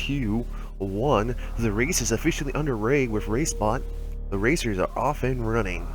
2, 1. The race is officially underway with RaceBot. The racers are off and running.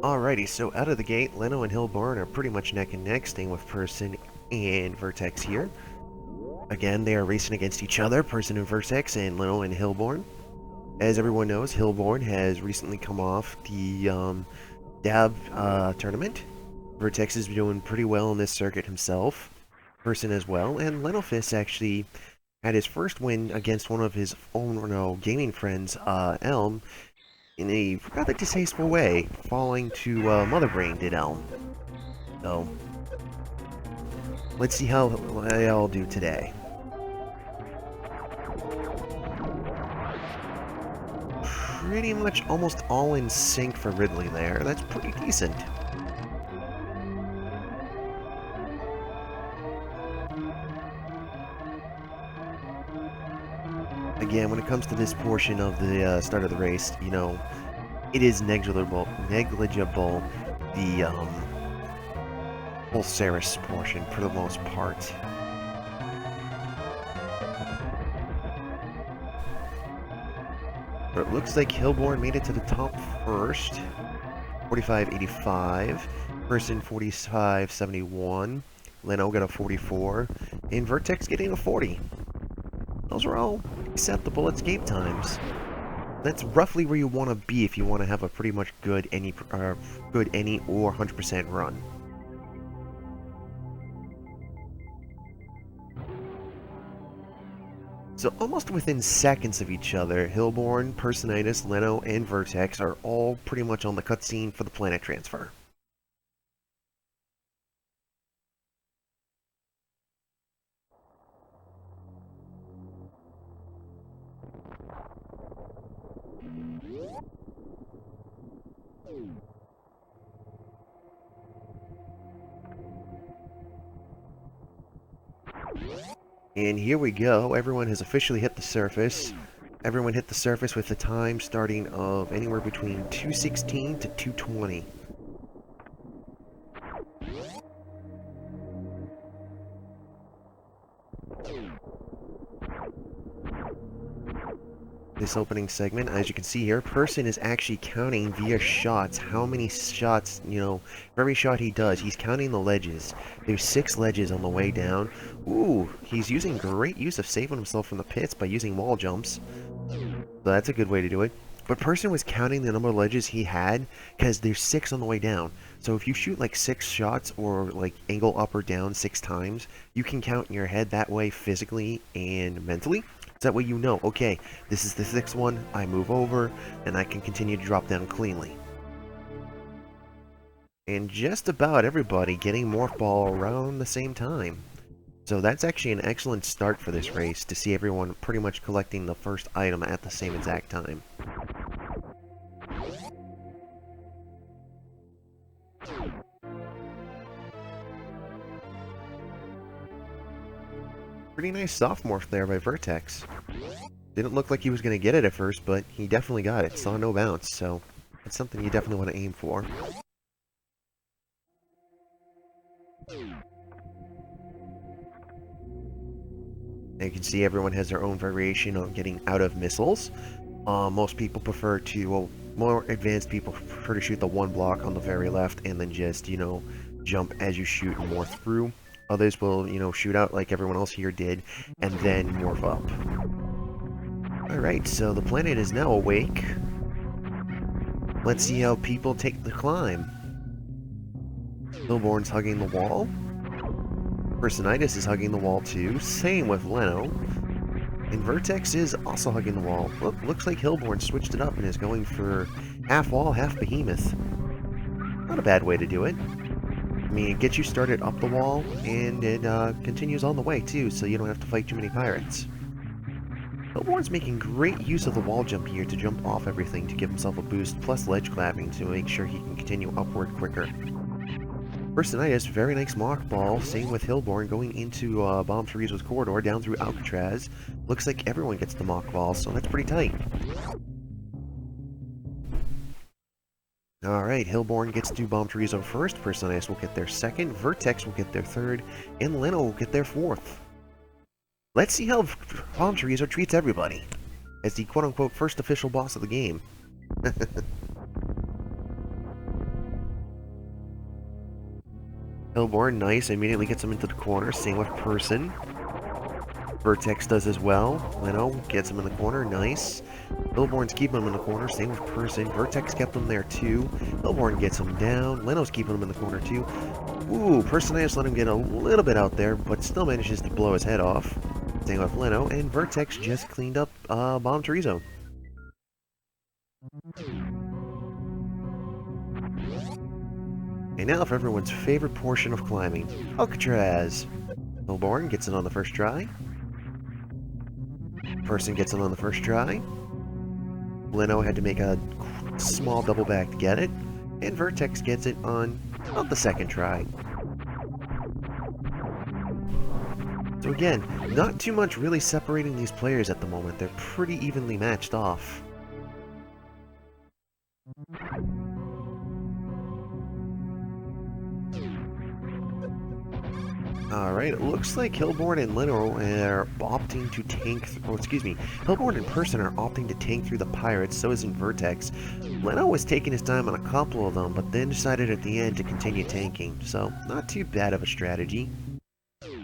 Alrighty, so out of the gate, Leno and hilborn are pretty much neck and neck, staying with Person and Vertex here. Again, they are racing against each other, Person and Vertex, and Leno and hilborn. As everyone knows, hilborn has recently come off the DAB tournament. Vertex is doing pretty well in this circuit himself, Person as well, and Lenophis actually had his first win against one of his own gaming friends, Elm, in a rather distasteful way, falling to Mother Brain did Elm. So, let's see how they all do today. Pretty much almost all in sync for Ridley there. That's pretty decent. Again, when it comes to this portion of the start of the race, you know, it is negligible, the Pulsaris portion for the most part. But it looks like hilborn made it to the top first. 45.85. Person 45.71. Leno got a 44. And Vertex getting a 40. Those are all acceptable escape times. That's roughly where you want to be if you want to have a pretty much good any or 100% run. So almost within seconds of each other, hilborn, personitis, Leno, and Vertex are all pretty much on the cutscene for the planet transfer. And here we go. Everyone has officially hit the surface. Everyone hit the surface with the time starting of anywhere between 2:16 to 2:20. This opening segment, as you can see here, Person is actually counting via shots how many shots, you know, for every shot he does, he's counting the ledges. There's 6 ledges on the way down. Ooh, he's using great use of saving himself from the pits by using wall jumps. So that's a good way to do it. But Person was counting the number of ledges he had because there's 6 on the way down. So if you shoot like 6 shots or like angle up or down 6 times, you can count in your head that way physically and mentally. So that way you know, okay, this is the 6th one, I move over, and I can continue to drop down cleanly. And just about everybody getting Morph Ball around the same time. So that's actually an excellent start for this race, to see everyone pretty much collecting the first item at the same exact time. Pretty nice soft morph there by Vertex. Didn't look like he was going to get it at first, but he definitely got it. Saw no bounce, so that's something you definitely want to aim for. And you can see everyone has their own variation on getting out of missiles. Most people prefer to, well, more advanced people prefer to shoot the one block on the very left and then just, you know, jump as you shoot and morph through. Others will, you know, shoot out like everyone else here did, and then morph up. Alright, so the planet is now awake. Let's see how people take the climb. hilborn's hugging the wall. Personitis is hugging the wall too, same with Leno. And Vertex is also hugging the wall. Look, looks like hilborn switched it up and is going for half wall, half behemoth. Not a bad way to do it. I mean, it gets you started up the wall, and it continues on the way, too, so you don't have to fight too many pirates. Hilborn's making great use of the wall jump here to jump off everything to give himself a boost, plus ledge clapping to make sure he can continue upward quicker. Personitis, very nice mock ball, same with Hilborn going into Bomb Chorizo's corridor down through Alcatraz. Looks like everyone gets the mock ball, so that's pretty tight. Alright, Hilborn gets to Bomb Chorizo first, Personitis will get their second, Vertex will get their third, and Leno will get their fourth. Let's see how Bomb Chorizo treats everybody, as the quote-unquote first official boss of the game. Hilborn, nice, immediately gets him into the corner, same with Person. Vertex does as well. Leno gets him in the corner, nice. Hilborn's keeping him in the corner, same with Person. Vertex kept him there too. Hilborn gets him down. Leno's keeping him in the corner too. Ooh, Personitis let him get a little bit out there, but still manages to blow his head off. Same with Leno, and Vertex just cleaned up Bomb Chorizo. And now for everyone's favorite portion of climbing, Alcatraz. Hilborn gets it on the first try. Person gets it on the first try. Leno had to make a small double back to get it. And Vertex gets it on the second try. So again, not too much really separating these players at the moment. They're pretty evenly matched off. Alright, it looks like Hilborn and Leno are opting to tank... Hilborn and Person are opting to tank through the pirates, so isn't Vertex. Leno was taking his time on a couple of them, but then decided at the end to continue tanking, so not too bad of a strategy.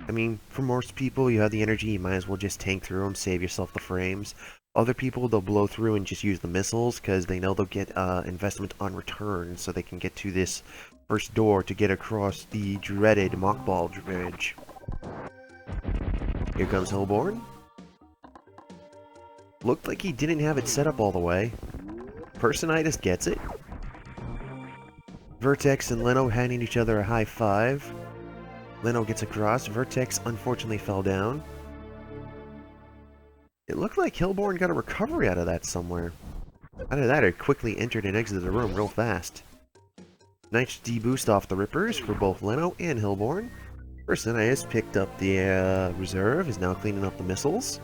I mean, for most people, you have the energy, you might as well just tank through them, save yourself the frames. Other people, they'll blow through and just use the missiles, because they know they'll get investment on return, so they can get to this first door to get across the dreaded Mockball Bridge. Here comes Hilborn. Looked like he didn't have it set up all the way. Personitis gets it. Vertex and Leno handing each other a high five. Leno gets across. Vertex unfortunately fell down. It looked like Hilborn got a recovery out of that somewhere. Either that or quickly entered and exited the room real fast. Nice deboost off the Rippers for both Leno and Hilborn. Personitis picked up the reserve, is now cleaning up the missiles.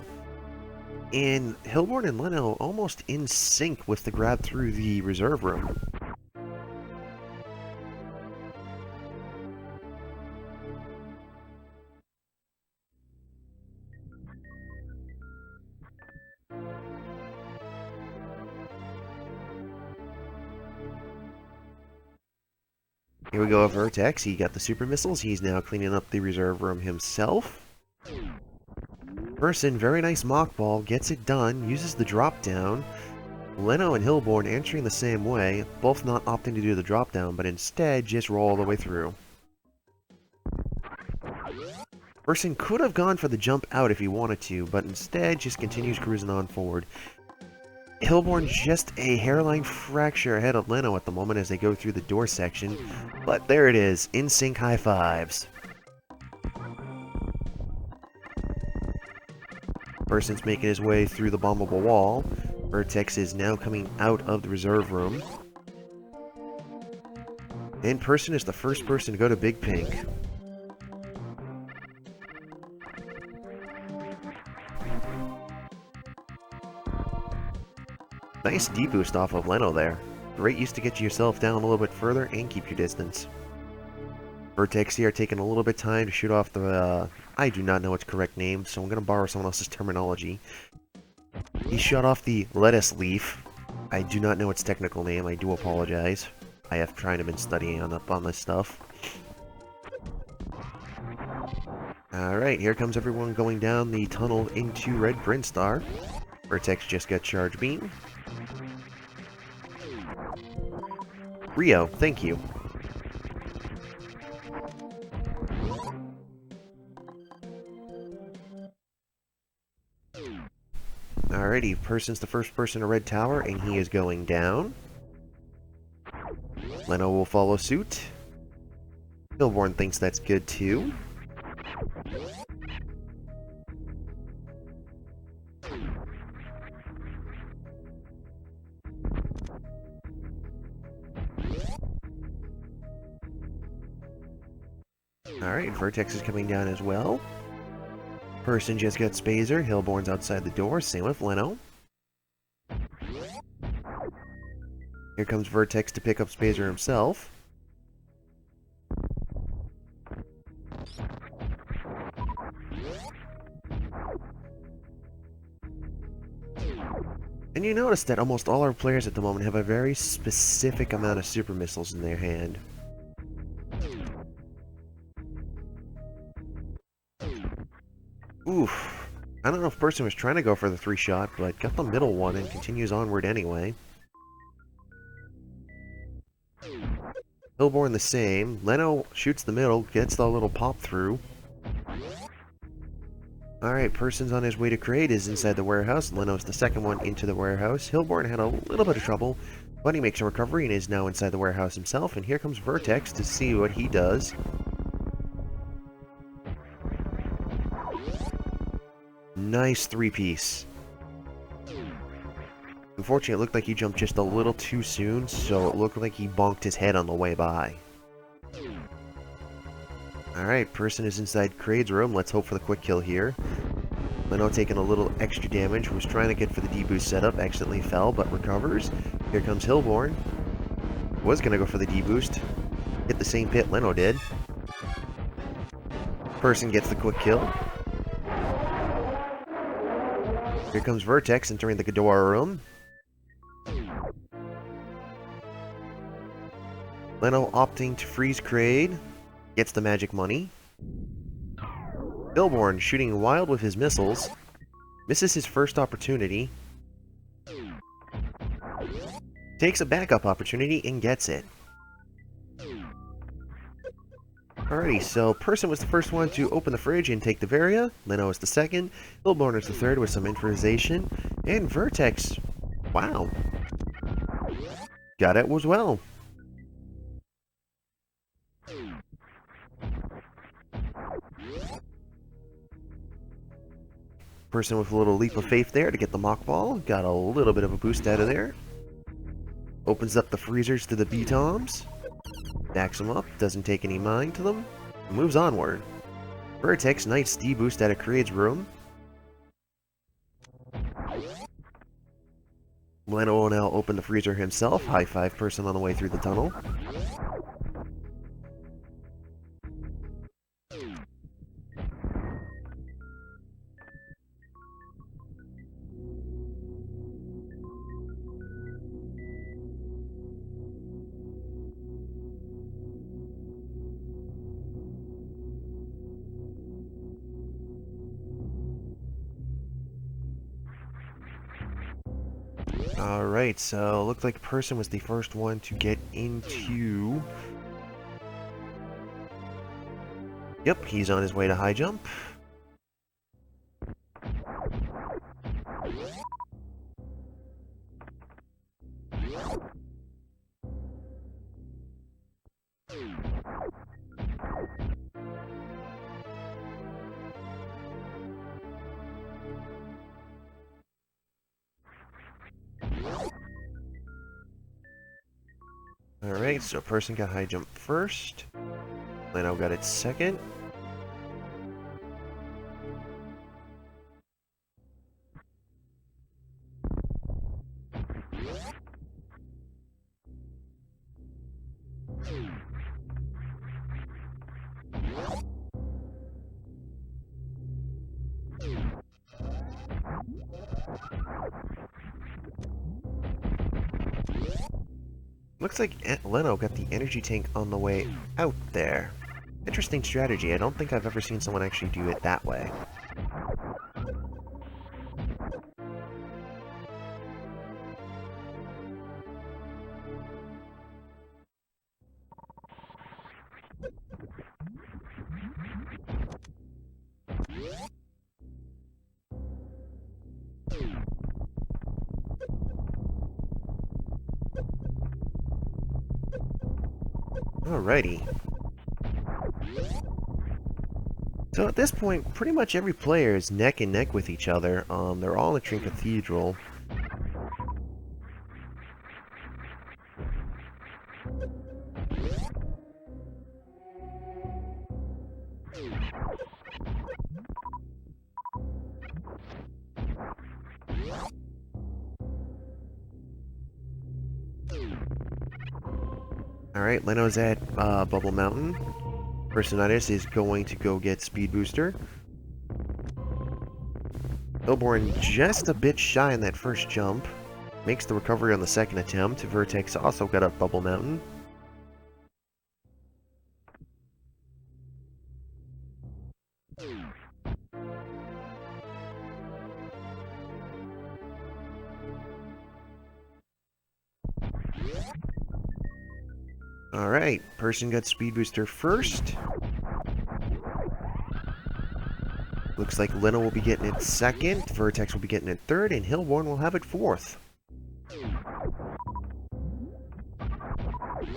And Hilborn and Leno almost in sync with the grab through the reserve room. Here we go with Vertex. He got the super missiles. He's now cleaning up the reserve room himself. Person, very nice mock ball, gets it done, uses the drop down. Leno and Hilborn answering the same way, both not opting to do the drop down, but instead just roll all the way through. Person could have gone for the jump out if he wanted to, but instead just continues cruising on forward. Hilborn's just a hairline fracture ahead of Leno at the moment as they go through the door section, but there it is, in sync high fives. Person's making his way through the bombable wall. Vertex is now coming out of the reserve room. And Person is the first person to go to Big Pink. Nice deboost off of Leno there. Great use to get yourself down a little bit further and keep your distance. Vertex here taking a little bit of time to shoot off the, I do not know its correct name, so I'm going to borrow someone else's terminology. He shot off the lettuce leaf. I do not know its technical name, I do apologize. I have kind of been studying up on this stuff. Alright, here comes everyone going down the tunnel into Red Brinstar. Vertex just got Charge Beam. Rio, thank you. Alrighty, Person's the first person to Red Tower, and he is going down. Leno will follow suit. Hilborn thinks that's good too. Alright, Vertex is coming down as well. Person just got Spazer. Hilborn's outside the door. Same with Leno. Here comes Vertex to pick up Spazer himself. And you notice that almost all our players at the moment have a very specific amount of super missiles in their hand. Oof. I don't know if Person was trying to go for the 3-shot, but got the middle one and continues onward anyway. Hilborn the same. Leno shoots the middle, gets the little pop through. Alright, Person's on his way to Crate, is inside the warehouse. Leno's the second one into the warehouse. Hilborn had a little bit of trouble, but he makes a recovery and is now inside the warehouse himself. And here comes Vertex to see what he does. Nice 3-piece. Unfortunately, it looked like he jumped just a little too soon, so it looked like he bonked his head on the way by. Alright, Person is inside Crade's room. Let's hope for the quick kill here. Leno taking a little extra damage. Was trying to get for the D-boost setup. Accidentally fell, but recovers. Here comes Hilborn. Was going to go for the D-boost. Hit the same pit Leno did. Person gets the quick kill. Here comes Vertex entering the Ghidorah room. Leno opting to freeze Crade. Gets the magic money. Hilborn shooting wild with his missiles. Misses his first opportunity. Takes a backup opportunity and gets it. Alrighty, so Person was the first one to open the fridge and take the Varia. Leno is the second. Hilborn is the third with some improvisation. And Vertex, wow, got it as well. Person with a little leap of faith there to get the mock ball. Got a little bit of a boost out of there. Opens up the freezers to the B-toms. Backs them up, doesn't take any mind to them. Moves onward. Vertex, nice D-boost out of Crade's room. Leno will now open the freezer himself. High five Person on the way through the tunnel. Alright, so looked like Person was the first one to get into... Yep, he's on his way to high jump. Alright, so Person got high jump first. Leno got it second. Looks like Leno got the energy tank on the way out there. Interesting strategy. I don't think I've ever seen someone actually do it that way. Alrighty. So at this point, pretty much every player is neck and neck with each other. They're all in Trin Cathedral. Alright, Leno's at Bubble Mountain. Personitis is going to go get Speed Booster. Hilborn just a bit shy on that first jump. Makes the recovery on the second attempt. Vertex also got up Bubble Mountain. Alright, person got Speed Booster first. Looks like Leno will be getting it second, Vertex will be getting it third, and Hilborn will have it fourth.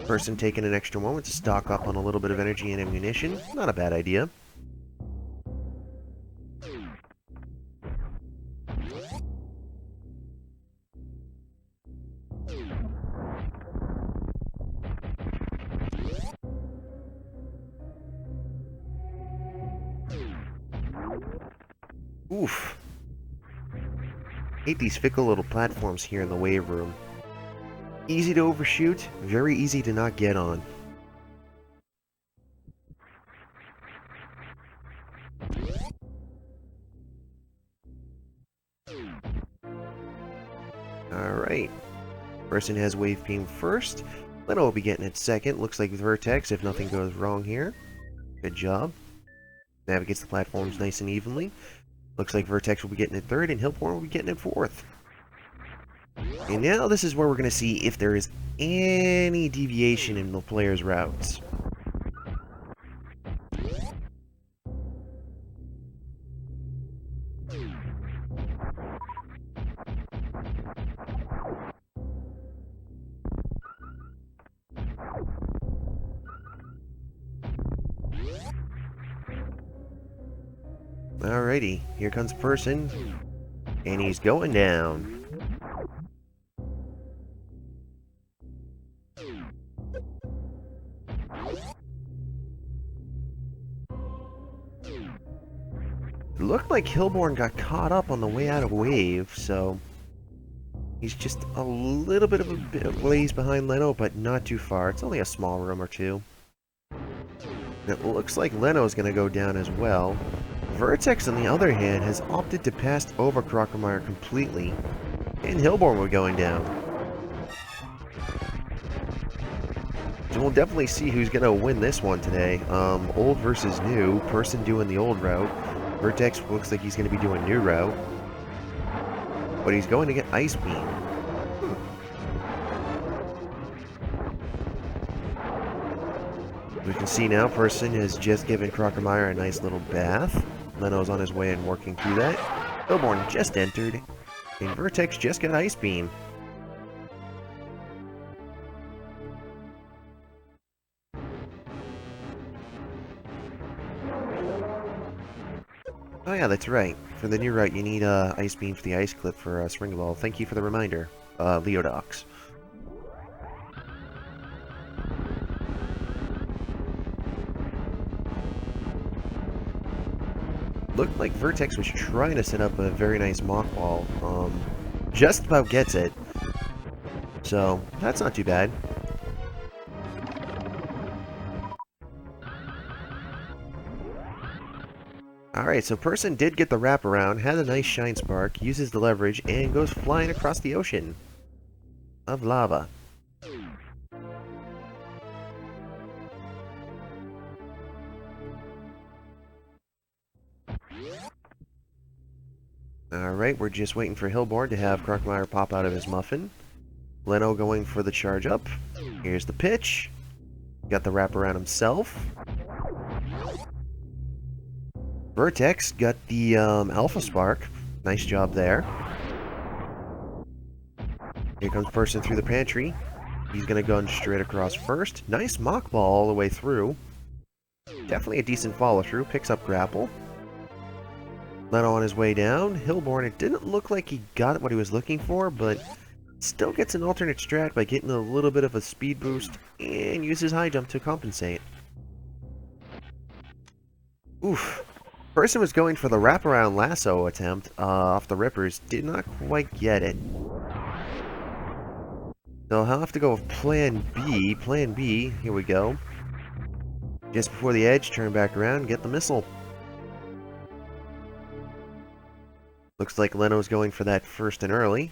Person taking an extra moment to stock up on a little bit of energy and ammunition. Not a bad idea. Oof. Hate these fickle little platforms here in the wave room. Easy to overshoot, very easy to not get on. Alright. Person has Wave Beam first. Leno will be getting it second. Looks like Vertex if nothing goes wrong here. Good job. Navigates the platforms nice and evenly. Looks like Vertex will be getting it third, and Hilborn will be getting it fourth. And now this is where we're going to see if there is any deviation in the player's routes. Alrighty, here comes person, and he's going down. It looked like Hilborn got caught up on the way out of wave, so he's just a little bit of a ways behind Leno, but not too far. It's only a small room or two. It looks like Leno's going to go down as well. Vertex, on the other hand, has opted to pass over Crockermeyer completely, and Hilborn will going down. So we'll definitely see who's going to win this one today. Old versus new, person doing the old route. Vertex looks like he's going to be doing new route, but he's going to get Ice Beam. We can see now person has just given Crockermeyer a nice little bath. Leno's on his way and working through that. Hilborn just entered, and Vertex just got Ice Beam. Oh yeah, that's right. For the new route, you need Ice Beam for the Ice Clip for Spring Ball. Thank you for the reminder, Leodox. Looked like Vertex was trying to set up a very nice Mock Ball. Just about gets it. So, that's not too bad. Alright, so person did get the wraparound, had a nice Shine Spark, uses the leverage, and goes flying across the ocean of lava. Alright, we're just waiting for Hilborn to have Crockermeyer pop out of his muffin. Leno going for the charge up. Here's the pitch. Got the wraparound himself. Vertex got the Alpha Spark. Nice job there. Here comes person through the pantry. He's going to gun straight across first. Nice Mock Ball all the way through. Definitely a decent follow-through. Picks up grapple. Leno on his way down. Hilborn, it didn't look like he got what he was looking for, but still gets an alternate strat by getting a little bit of a speed boost and uses high jump to compensate. Oof. Person was going for the wraparound lasso attempt off the Rippers. Did not quite get it. So I'll have to go with Plan B. Plan B, here we go. Just before the edge, turn back around, get the missile. Looks like Leno's going for that first and early.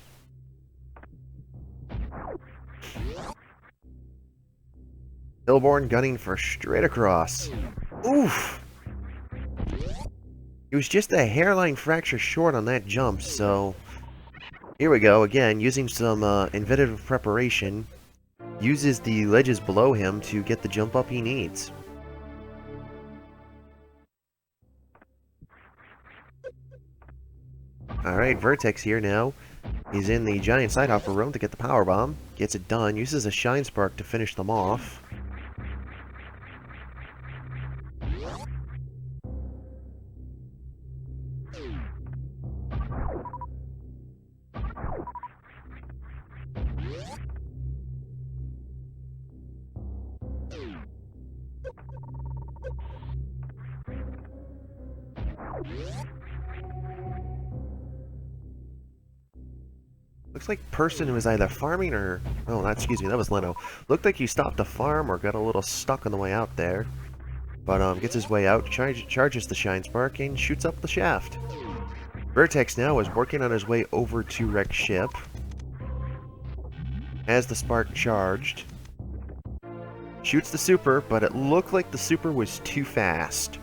Hilborn gunning for straight across. Oof! He was just a hairline fracture short on that jump, so... Here we go, again, using some inventive preparation. Uses the ledges below him to get the jump up he needs. Alright, Vertex here now. He's in the giant sidehopper room to get the power bomb. Gets it done, uses a shine spark to finish them off. Looks like person was either farming or... Oh, excuse me, that was Leno. Looked like he stopped to farm or got a little stuck on the way out there. But gets his way out, charges the shine spark, and shoots up the shaft. Vertex now is working on his way over to wreck ship. Has the spark charged. Shoots the super, but it looked like the super was too fast.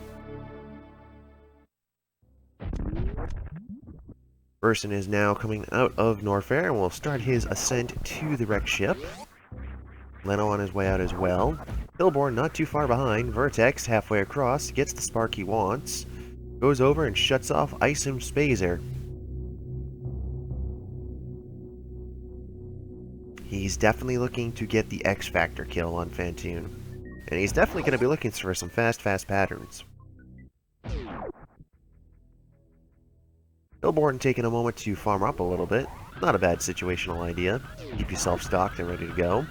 Person is now coming out of Norfair and will start his ascent to the wrecked ship. Leno on his way out as well. Hilborn not too far behind. Vertex halfway across, gets the spark he wants. Goes over and shuts off Isom Spazer. He's definitely looking to get the X Factor kill on Fantoon. And he's definitely going to be looking for some fast patterns. Hilborn taking a moment to farm up a little bit. Not a bad situational idea. Keep yourself stocked and ready to go.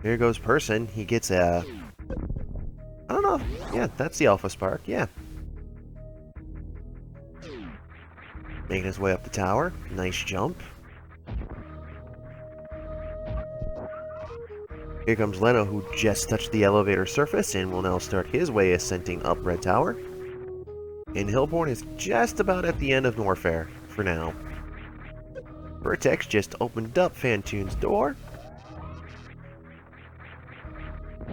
Here goes Person. He gets a... I don't know. Yeah, that's the Alpha Spark. Yeah. Making his way up the tower. Nice jump. Here comes Leno, who just touched the elevator surface and will now start his way ascending up Red Tower. And Hilborn is just about at the end of Norfair for now. Vertex just opened up Fantoon's door.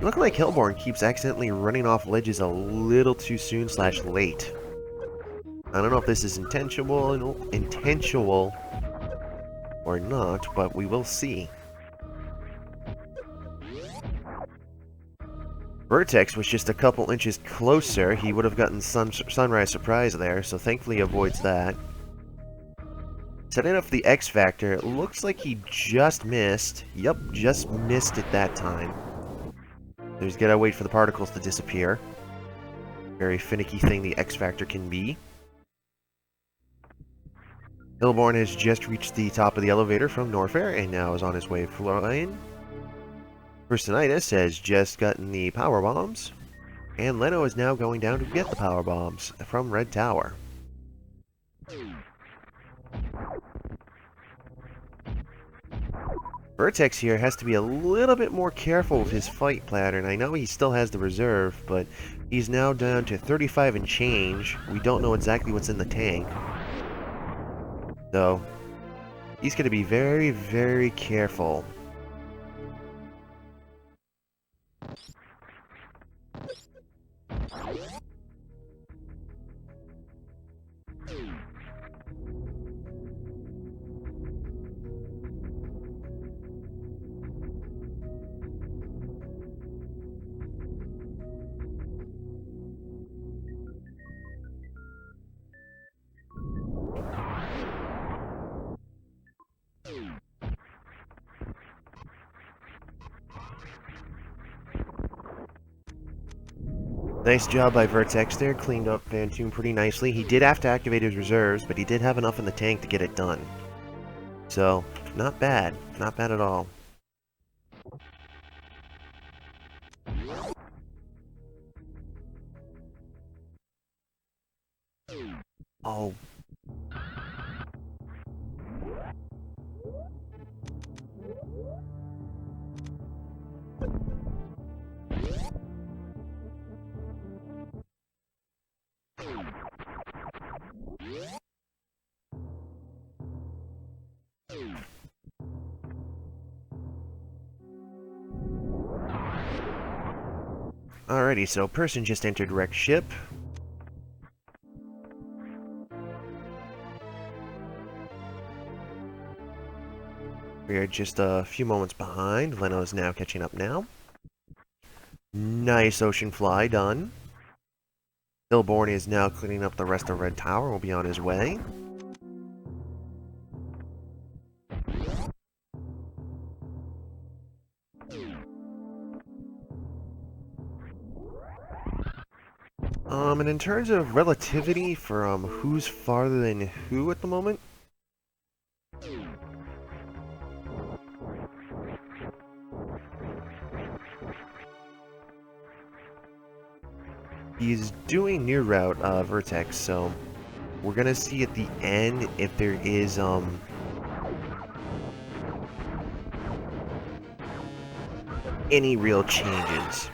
Looking like Hilborn keeps accidentally running off ledges a little too soon / late. I don't know if this is intentional or not, but we will see. Vertex was just a couple inches closer. He would have gotten sunrise surprise there, so thankfully he avoids that. Setting up the X Factor, it looks like he just missed. Yep, just missed it that time. So he's gotta wait for the particles to disappear. Very finicky thing the X Factor can be. Hilborn has just reached the top of the elevator from Norfair and now is on his way flying. Personitis has just gotten the power bombs, and Leno is now going down to get the power bombs from Red Tower. Vertex here has to be a little bit more careful with his fight pattern. I know he still has the reserve, but he's now down to 35 and change. We don't know exactly what's in the tank. So, he's going to be very, very careful. Nice job by Vertex there, cleaned up Fantoon pretty nicely. He did have to activate his reserves, but he did have enough in the tank to get it done. So, not bad. Not bad at all. Oh. Alrighty, so person just entered wrecked ship. We are just a few moments behind. Leno is now catching up now. Nice ocean fly done. Hilborn is now cleaning up the rest of Red Tower and will be on his way. And in terms of relativity from who's farther than who at the moment, he's doing near route vertex, so we're gonna see at the end if there is any real changes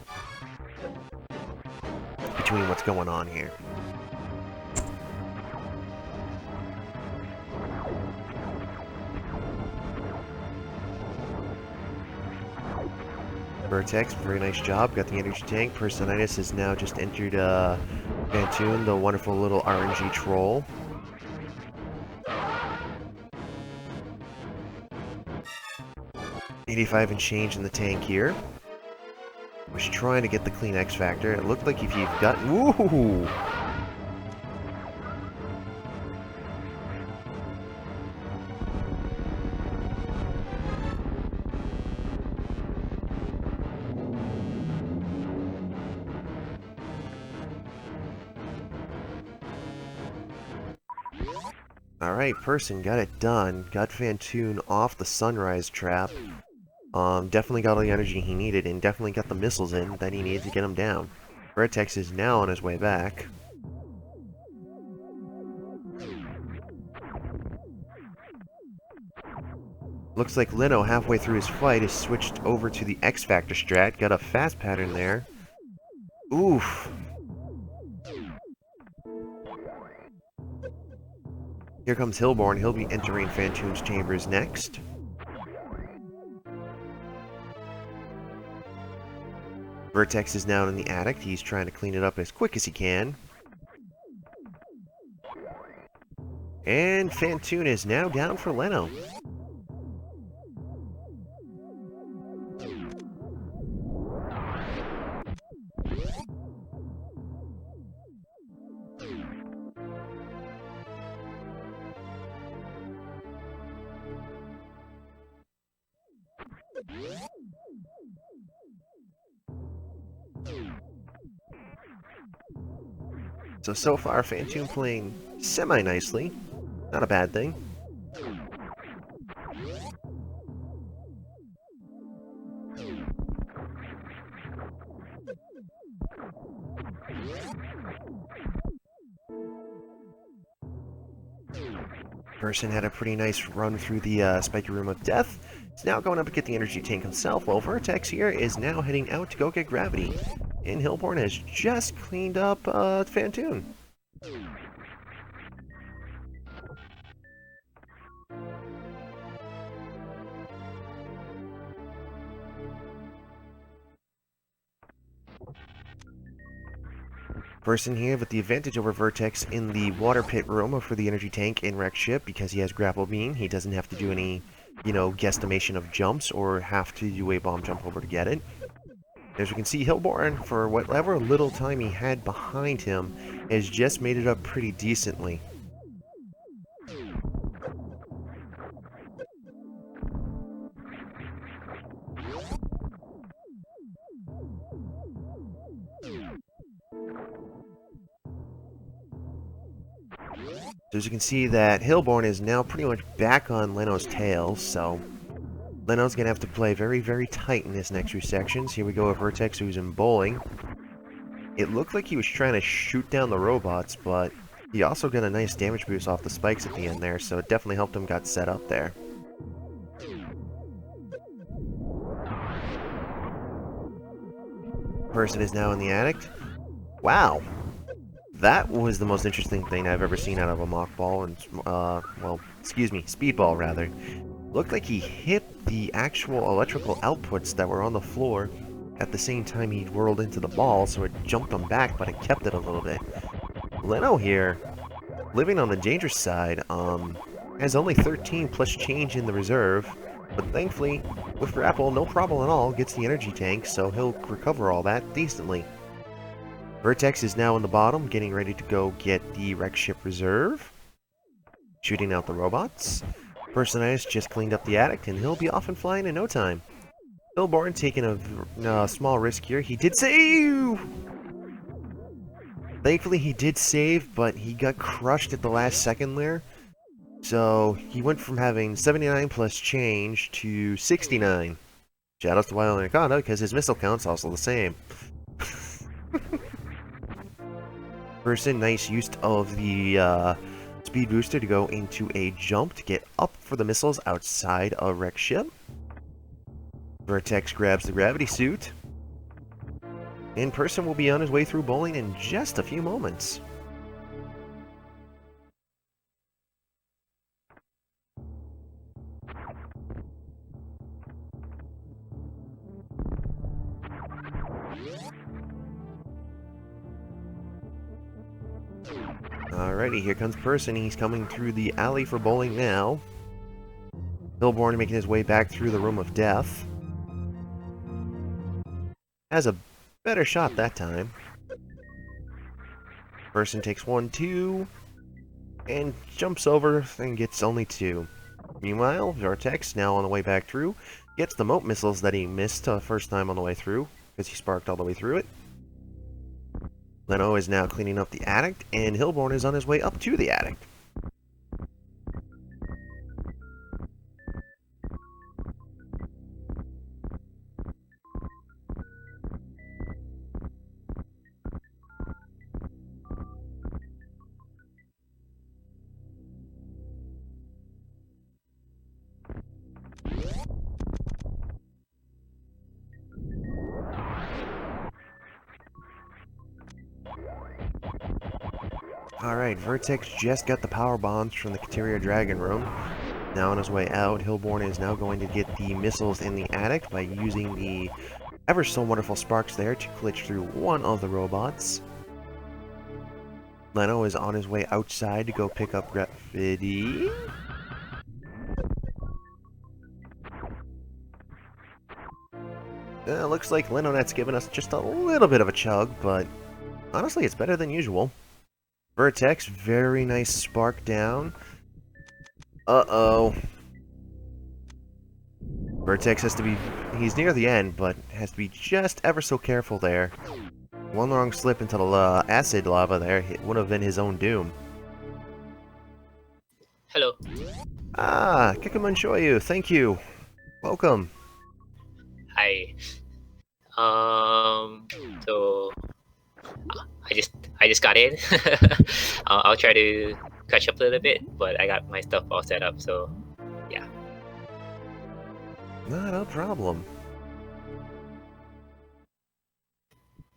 between what's going on here. Vertex, very nice job. Got the energy tank. Personitis has now just entered Bantoon, the wonderful little RNG troll. $85 and change in the tank here. Was trying to get the clean X factor. It looked like if you've got... Woohoo! Alright, person got it done. Got Fantoon off the sunrise trap. Definitely got all the energy he needed, and definitely got the missiles in that he needed to get him down. Vertex is now on his way back. Looks like Leno, halfway through his fight, has switched over to the X Factor strat. Got a fast pattern there. Oof. Here comes Hilborn. He'll be entering Fantoon's chambers next. Vertex is now in the attic. He's trying to clean it up as quick as he can. And Fantoon is now down for Leno. So far, Fantoon playing semi-nicely. Not a bad thing. Person had a pretty nice run through the spiky room of death. He's now going up to get the energy tank himself, while Vertex here is now heading out to go get gravity. And Hilborn has just cleaned up Fantoon. Person here with the advantage over Vertex in the water pit room for the energy tank in wrecked ship because he has grapple beam. He doesn't have to do any, guesstimation of jumps or have to do a bomb jump over to get it. As you can see, Hilborn, for whatever little time he had behind him, has just made it up pretty decently. So as you can see that Hilborn is now pretty much back on Leno's tail, so Leno's going to have to play very, very tight in this next few sections. Here we go with Vertex, who's in bowling. It looked like he was trying to shoot down the robots, but he also got a nice damage boost off the spikes at the end there, so it definitely helped him get set up there. Person is now in the attic. Wow! That was the most interesting thing I've ever seen out of a mock ball, and, speedball, rather. Looked like he hit the actual electrical outputs that were on the floor at the same time he whirled into the ball, so it jumped him back, but it kept it a little bit. Leno here, living on the dangerous side, has only 13 plus change in the reserve, but thankfully, with grapple, no problem at all, gets the energy tank, so he'll recover all that decently. Vertex is now in the bottom, getting ready to go get the wreck ship reserve, shooting out the robots. Personitis just cleaned up the attic, and he'll be off and flying in no time. Hilborn taking a small risk here. He did save! Thankfully, he did save, but he got crushed at the last second there. So, he went from having 79 plus change to 69. Shoutouts to Wild Anaconda, because his missile count's also the same. Person, nice use of the speed booster to go into a jump to get up for the missiles outside a wreck ship. Vertex grabs the gravity suit. And Person will be on his way through bowling in just a few moments. Alrighty, here comes Person. He's coming through the alley for bowling now. Hilborn making his way back through the room of death. Has a better shot that time. Person takes 1, 2, and jumps over and gets only 2. Meanwhile, Vertex, now on the way back through, gets the moat missiles that he missed first time on the way through, because he sparked all the way through it. Leno is now cleaning up the attic, and Hilborn is on his way up to the attic. Alright, Vertex just got the power bombs from the Kateria Dragon Room. Now on his way out, Hilborn is now going to get the missiles in the attic by using the ever so wonderful sparks there to glitch through one of the robots. Leno is on his way outside to go pick up Graffiti. Looks like Lenonet's given us just a little bit of a chug, but honestly it's better than usual. Vertex, very nice spark down. Uh-oh. Vertex has to be... he's near the end, but has to be just ever so careful there. One wrong slip into the acid lava there, it would have been his own doom. Hello. Ah, Kikamanchoyu, thank you. Welcome. Hi. So I just I just got in. I'll try to catch up a little bit, but I got my stuff all set up, so yeah. Not a problem.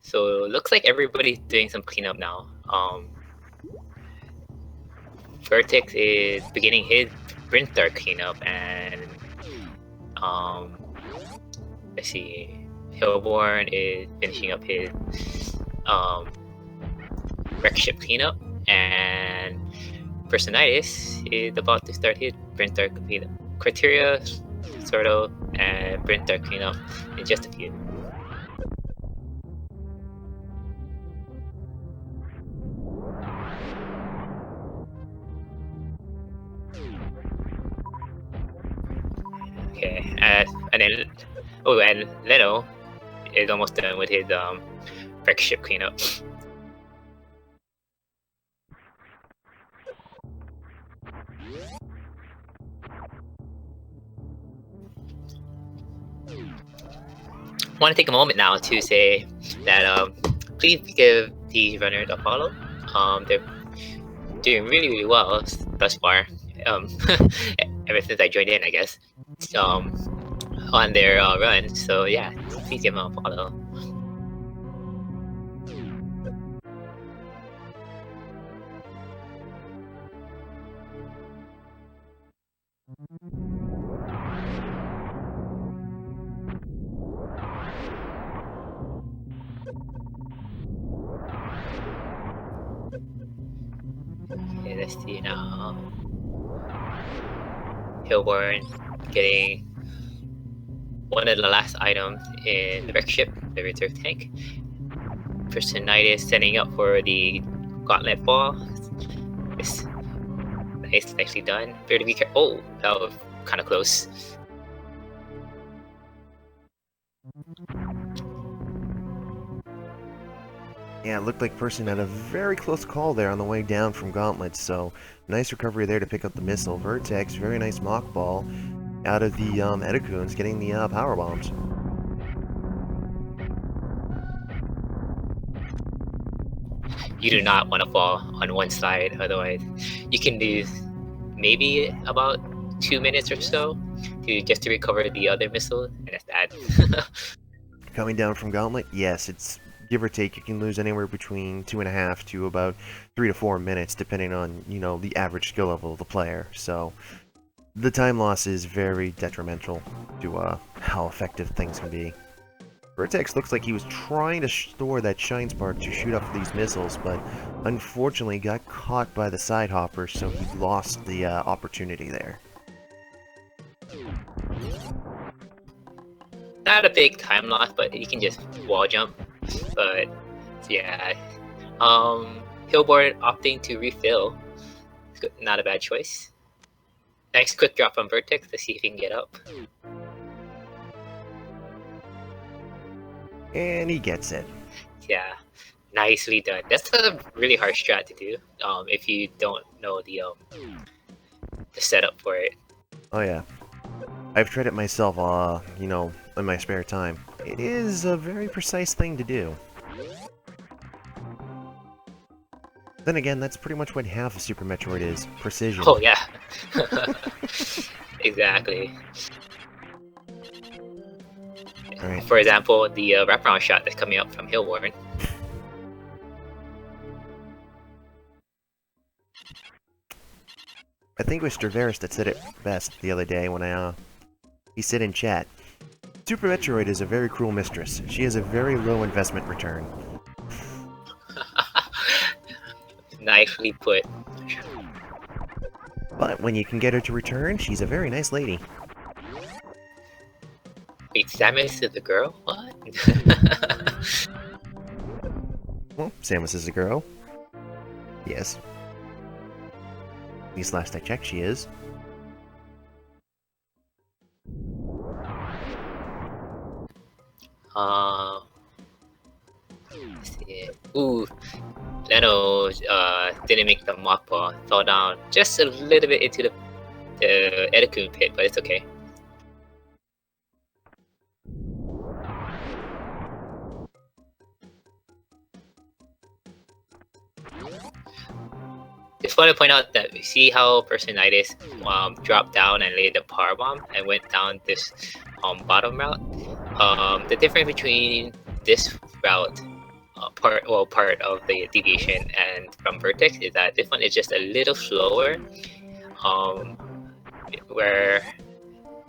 So looks like everybody's doing some cleanup now. Vertex is beginning his printer cleanup, and let's see, Hilborn is finishing up his wreck ship cleanup, and Personitis is about to start his printer cleanup. Criteria, sort of, and printer cleanup in just a few. Okay, and then and Leno is almost done with his wreck ship cleanup. I want to take a moment now to say that please give these runners a follow. They're doing really well thus far. Ever since I joined in, I guess. On their run. So yeah, please give them a follow. Let's see now. Hilborn getting one of the last items in the wreck ship, the reserve tank. Personitis setting up for the gauntlet ball. It's nice, nicely done. Better to be careful. Oh, that was kind of close. Yeah, it looked like Person had a very close call there on the way down from Gauntlet, so nice recovery there to pick up the missile. Vertex, very nice mock ball out of the Edacoons, getting the power bombs. You do not want to fall on one side, otherwise you can lose maybe about 2 minutes or so to recover the other missile, and that's bad. Coming down from Gauntlet, yes, it's give or take, you can lose anywhere between 2.5 to about 3 to 4 minutes, depending on, you know, the average skill level of the player. So the time loss is very detrimental to how effective things can be. Vertex looks like he was trying to store that Shine Spark to shoot off these missiles, but unfortunately got caught by the side hopper, so he lost the opportunity there. Not a big time loss, but you can just wall jump. But yeah, Hilborn opting to refill. Not a bad choice. Nice quick drop on Vertex to see if he can get up. And he gets it. Yeah, nicely done. That's a really hard strat to do if you don't know the setup for it. Oh yeah. I've tried it myself, you know, in my spare time. It is a very precise thing to do. Then again, that's pretty much what half of Super Metroid is. Precision. Oh yeah. Exactly. Right. For example, the wraparound shot that's coming up from Hilborn. I think it was Straveris that said it best the other day when he said in chat, Super Metroid is a very cruel mistress. She has a very low investment return. Nicely put. But when you can get her to return, she's a very nice lady. Wait, Samus is the girl? What? Well, Samus is a girl. Yes. At least last I checked, she is. Let's see. Ooh, Leno didn't make the mock ball. Fell down just a little bit into the Edacoon pit, but it's okay. Just want to point out that we see how Personitis dropped down and laid the power bomb and went down this bottom route. The difference between this route, part of the deviation, and from Vertex is that this one is just a little slower, where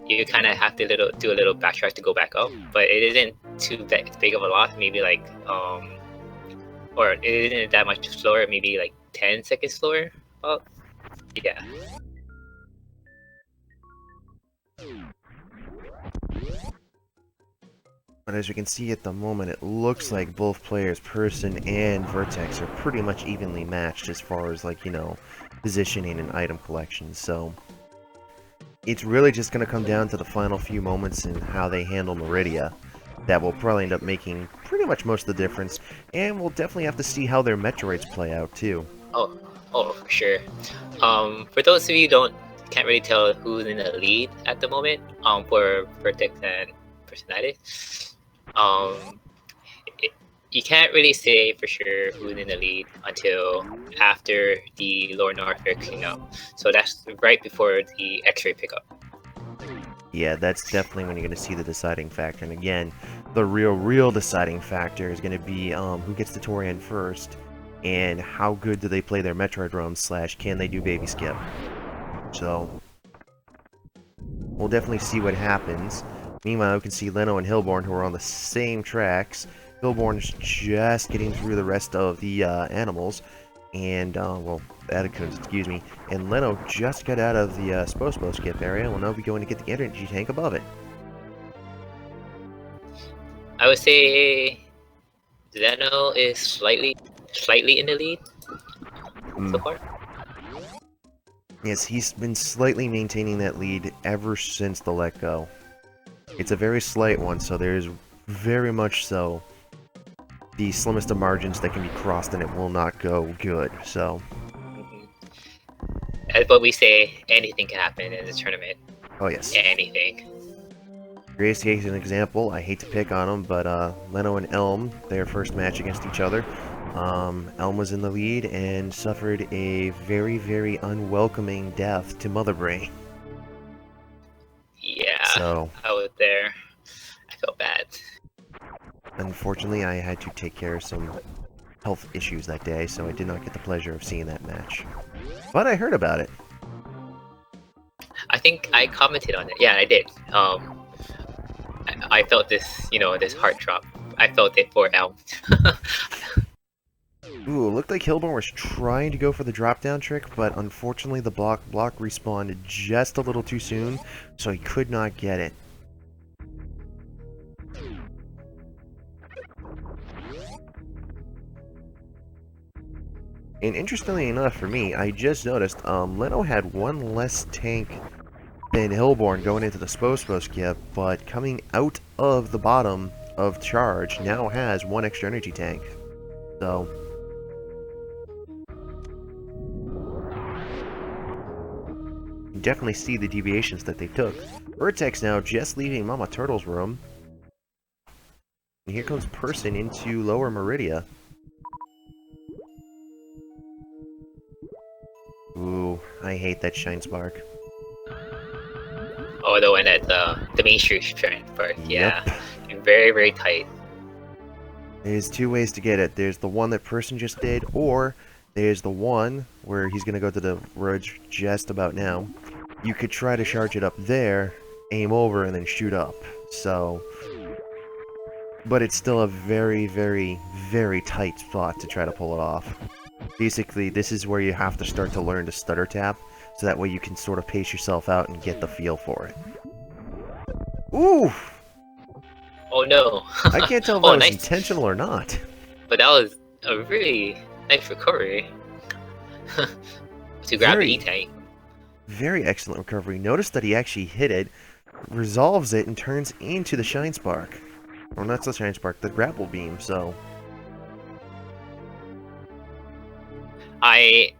you kind of have to do a little backtrack to go back up, but it isn't too big of a loss. Maybe like or it isn't that much slower. Maybe like 10 seconds slower. Well, yeah. But as we can see at the moment, it looks like both players, Person and Vertex, are pretty much evenly matched as far as, like, you know, positioning and item collection. So it's really just going to come down to the final few moments and how they handle Meridia. That will probably end up making pretty much most of the difference, and we'll definitely have to see how their Metroids play out too. Oh, for sure. For those of you who can't really tell who's in the lead at the moment, for Vertex and Personitis, you can't really say for sure who's in the lead until after the Lower North are clean up. So that's right before the X-ray pickup. Yeah, that's definitely when you're going to see the deciding factor. And again, the real deciding factor is going to be who gets the Torian first, and how good do they play their Metroid roams / can they do baby skip. So we'll definitely see what happens. Meanwhile, we can see Leno and Hilborn, who are on the same tracks. Hilborn is just getting through the rest of the animals, and, well, Atticus, excuse me, and Leno just got out of the Spospo skip area and will now be going to get the energy tank above it. I would say Zeno is slightly in the lead so far. Yes, he's been slightly maintaining that lead ever since the let go. It's a very slight one, so there's very much so the slimmest of margins that can be crossed and it will not go good, so... As what we say, anything can happen in this tournament. Oh yes. Anything. Grace takes an example, I hate to pick on him, but Leno and Elm, their first match against each other, Elm was in the lead and suffered a very, very unwelcoming death to Mother Brain. Yeah, so, I was there. I felt bad. Unfortunately, I had to take care of some health issues that day, so I did not get the pleasure of seeing that match. But I heard about it. I think I commented on it. Yeah, I did. I felt this, this heart drop. I felt it for Elm. Ooh, it looked like Hilborn was trying to go for the drop-down trick, but unfortunately the block respawned just a little too soon, so he could not get it. And interestingly enough for me, I just noticed Leno had one less tank than Hilborn going into the Spospo skip, but coming out of the bottom of charge now has one extra energy tank. So... you definitely see the deviations that they took. Vertex now just leaving Mama Turtle's room. And here comes Person into Lower Meridia. Ooh, I hate that Shine Spark. Oh, the one at the Main Street Shine Spark. Yeah, yep. Very, very tight. There's two ways to get it. There's the one that Person just did, or there's the one where he's going to go to the ridge just about now. You could try to charge it up there, aim over, and then shoot up. So... but it's still a very, very, very tight spot to try to pull it off. Basically, this is where you have to start to learn to stutter tap, so that way you can sort of pace yourself out and get the feel for it. Ooh! Oh no! I can't tell if that was intentional or not. But that was a really nice recovery. To grab the E-tank. Very excellent recovery. Notice that he actually hit it, resolves it, and turns into the Shine Spark. Or not the Shine Spark, the Grapple Beam, so... I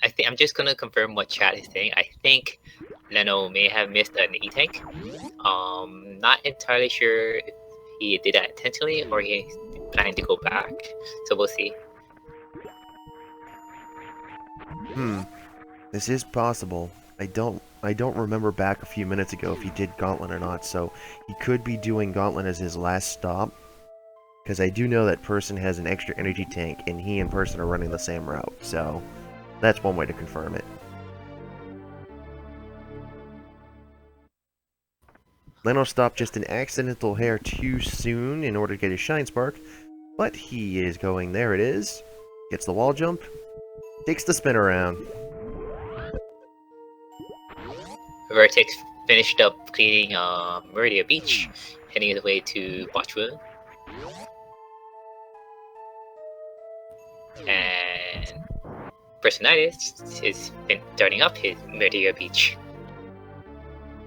think I'm just gonna confirm what chat is saying. I think Leno may have missed an E-tank. Not entirely sure if he did that intentionally or he's planning to go back. So we'll see. This is possible. I don't remember back a few minutes ago if he did Gauntlet or not, so he could be doing Gauntlet as his last stop. Because I do know that Person has an extra energy tank, and he and Person are running the same route, so that's one way to confirm it. Leno stopped just an accidental hair too soon in order to get his Shine Spark, but he is going, there it is. Gets the wall jump, takes the spin around. Vertex finished up cleaning Meridia Beach, heading his way to Botchwood. And Personitis has been starting up his Meridia Beach.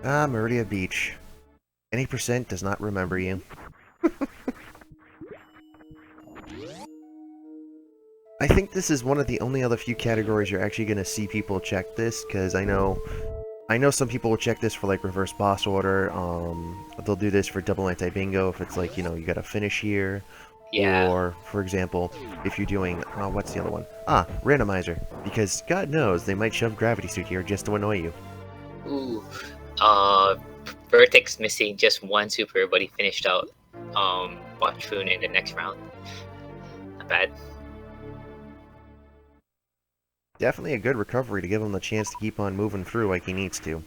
Ah, Meridia Beach. Any percent does not remember you. I think this is one of the only other few categories you're actually going to see people check this, because I know some people will check this for like reverse boss order. They'll do this for double anti-bingo if it's like, you got to finish here. Yeah. Or, for example, if you're doing, what's the other one? Ah, randomizer. Because God knows they might shove Gravity Suit here just to annoy you. Ooh. Vertex missing just one super, but he finished out Botchwood in the next round. Not bad. Definitely a good recovery to give him the chance to keep on moving through like he needs to.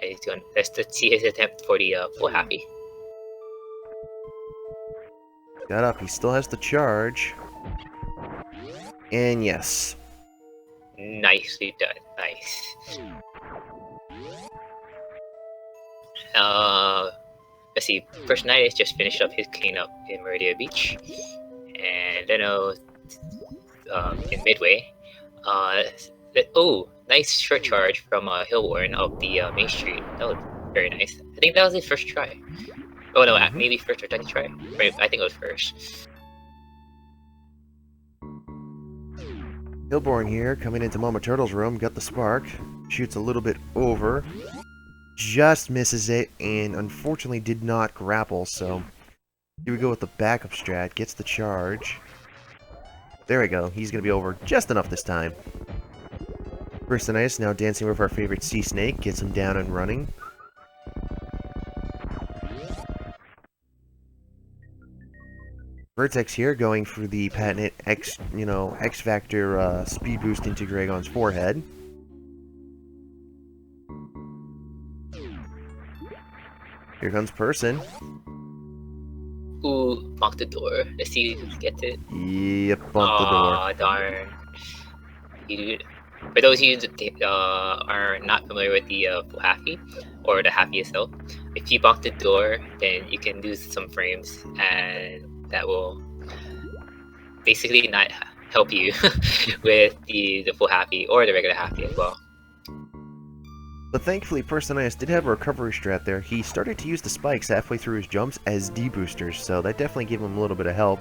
He's doing. Let's see his attempt for the full happy. Got up. He still has the charge. And yes. Nicely done. Nice. Let's see. Personitis just finished up his cleanup in Meridia Beach, and Leno in Midway. Oh, nice short charge from Hilborn of the Main Street. That was very nice. I think that was his first try. Oh no, maybe first or second try. Right, I think it was first. Hilborn here, coming into Mama Turtle's room, got the spark, shoots a little bit over, just misses it, and unfortunately did not grapple, so here we go with the backup strat, gets the charge. There we go, he's going to be over just enough this time. Personitis now dancing with our favorite sea snake, gets him down and running. Vertex here going for the patented X Factor speed boost into Dragon's forehead. Here comes Person. Ooh, bumped the door. Let's see if he gets it. Yep, bumped the door. Aw, darn. For those of you that are not familiar with the Happy, or the Happy itself, if you bump the door, then you can lose some frames, and that will basically not help you with the full Happy, or the regular Happy as well. But thankfully, Personitis did have a recovery strat there. He started to use the spikes halfway through his jumps as D-boosters, so that definitely gave him a little bit of help.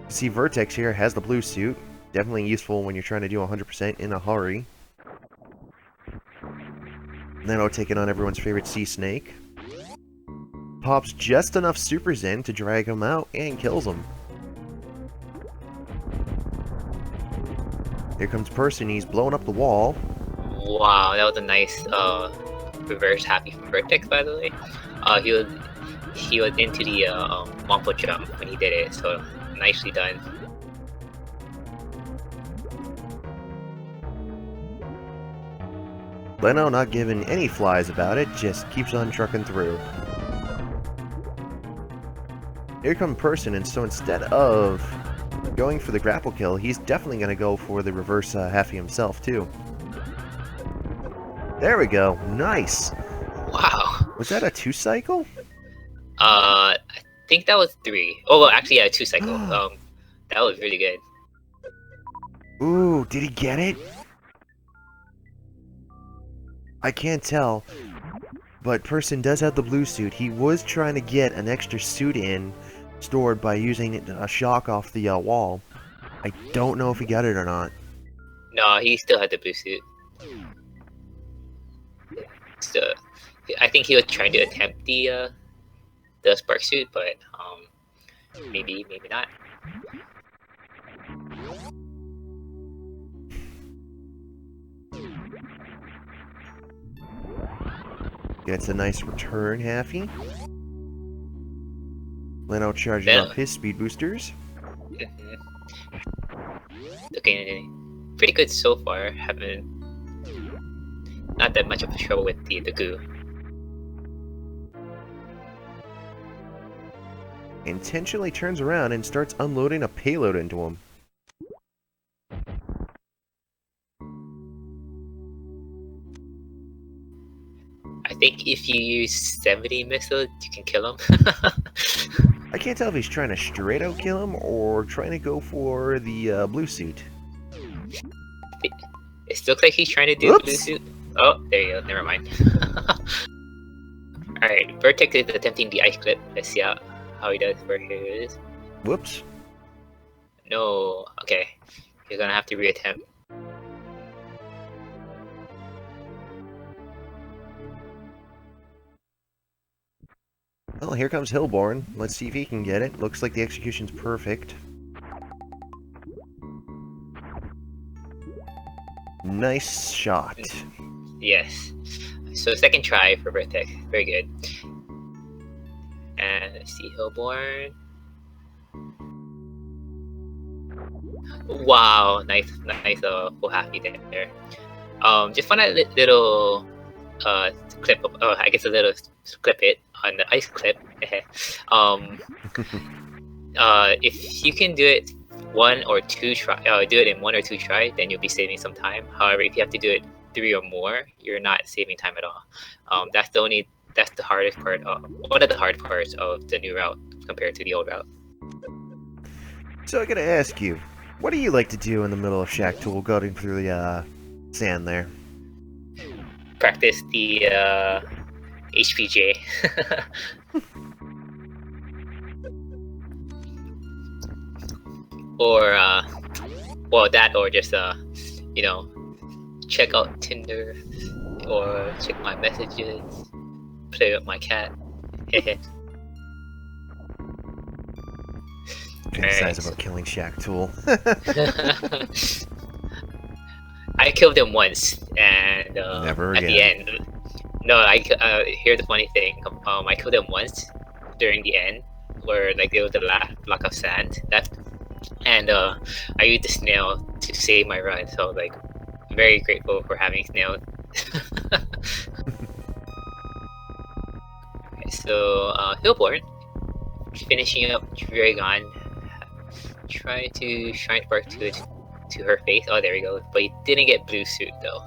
You see Vertex here has the blue suit. Definitely useful when you're trying to do 100% in a hurry. Leno taking on everyone's favorite sea snake. Pops just enough Super Zen to drag him out and kills him. Here comes Person, he's blowing up the wall. Wow, that was a nice reverse Happy from Vertex, by the way. He was into the Wampo jump when he did it, so nicely done. Leno not giving any flies about it, just keeps on trucking through. Here comes Person, and so instead of going for the grapple kill, he's definitely going to go for the reverse Happy himself, too. There we go. Nice. Wow. Was that a 2-cycle? I think that was 3. Oh, well, actually, yeah, 2-cycle. That was really good. Ooh, did he get it? I can't tell, but Person does have the blue suit. He was trying to get an extra suit stored by using a shock off the wall. I don't know if he got it or not. No, he still had the blue suit. So, I think he was trying to attempt the spark suit, but maybe not. Gets a nice return, Happy. Leno charging up his speed boosters. Looking pretty good so far. Haven't not that much of a trouble with the goo. Intentionally turns around and starts unloading a payload into him. I think if you use 70 missiles, you can kill him. I can't tell if he's trying to straight out kill him or trying to go for the blue suit. It looks like he's trying to do blue suit. Oh, there you go. Never mind. Alright, Vertex is attempting the ice clip. Let's see how he does. Where he is. Whoops. No. Okay. You're gonna have to reattempt. Well, here comes Hilborn. Let's see if he can get it. Looks like the execution's perfect. Nice shot. Yes. So second try for Vertex. Very good. And let's see, Hilborn. Wow, nice full Happy there. Just found a little clip of, I guess a little clip it on the ice clip. If you can do it one or two try, do it in one or two tries, then you'll be saving some time. However, if you have to do it 3 or more, you're not saving time at all. That's the hardest part. One of the hard parts of the new route compared to the old route. So I gotta ask you, what do you like to do in the middle of Shack Tool going through the sand there? Practice the HPJ. Or well, that, or just check out Tinder, or check my messages, play with my cat. Fantasize about killing Shack Tool. I killed him once, and Never at again. the end. No, here's the funny thing. I killed him once during the end, where like there was the last block of sand left, and I used the snail to save my run. So like, I'm very grateful for having snails. Okay, so Hilborn, finishing up Dragon, trying to Shrine Spark to her face. Oh, there we go. But he didn't get blue suit though.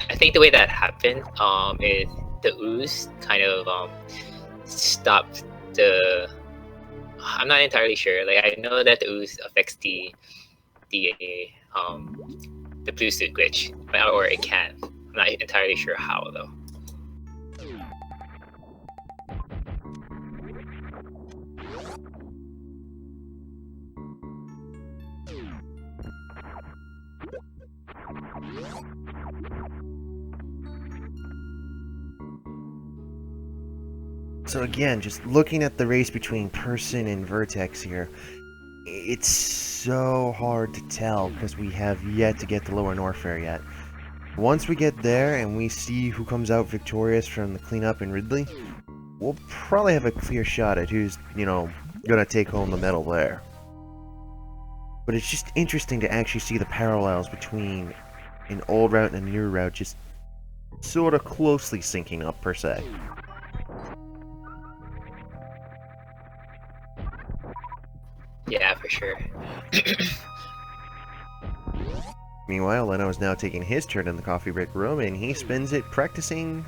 I think the way that happened is the ooze kind of stopped the. I'm not entirely sure. Like, I know that the ooze affects the blue suit glitch, or it can. I'm not entirely sure how though. So again, just looking at the race between Person and Vertex here, it's so hard to tell because we have yet to get to Lower Norfair yet. Once we get there and we see who comes out victorious from the cleanup in Ridley, we'll probably have a clear shot at who's, gonna take home the medal there. But it's just interesting to actually see the parallels between an old route and a new route just sort of closely syncing up, per se. Yeah, for sure. Meanwhile, Leno is now taking his turn in the coffee break room, and he spends it practicing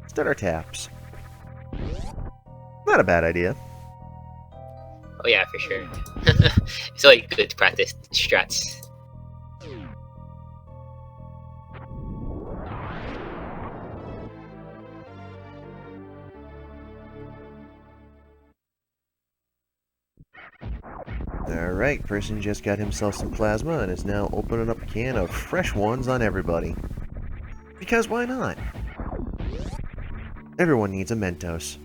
stutter taps. Not a bad idea. Oh yeah, for sure. It's always good to practice strats. Alright, Person just got himself some plasma and is now opening up a can of fresh ones on everybody. Because why not? Everyone needs a Mentos.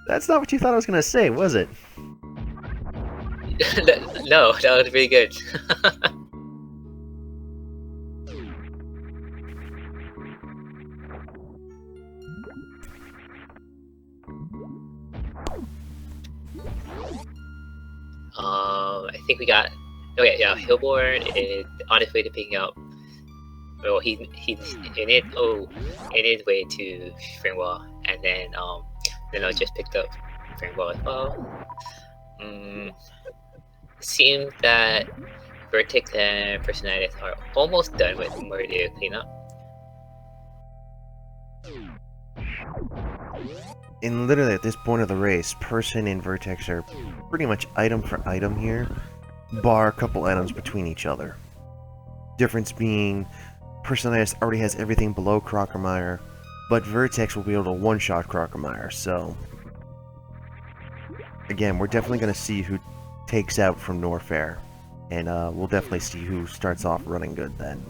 That's not what you thought I was gonna say, was it? No, that was really good. I think we got. Okay, yeah, Hilborn is on his way to picking up. Well, he's in it. Oh, in his way to Springwall, and then I just picked up Springwall as well. Seems that Vertex and Personitis are almost done with Murder cleanup. And literally at this point of the race, Person and Vertex are pretty much item for item here, bar a couple items between each other. Difference being, Personitis already has everything below Crockermeyer, but Vertex will be able to one-shot Crockermeyer, so... Again, we're definitely going to see who takes out from Norfair, and we'll definitely see who starts off running good then.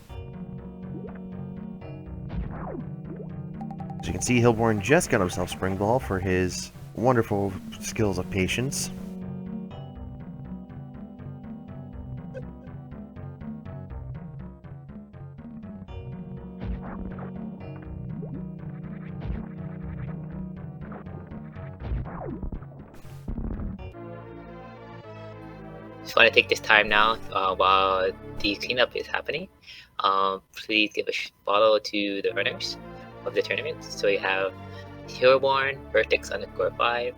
As you can see, Hilborn just got himself Spring Ball for his wonderful skills of patience. Just want to take this time now while the cleanup is happening. Please give a follow to the runners. of the tournament. So you have hilborn, vertex_5,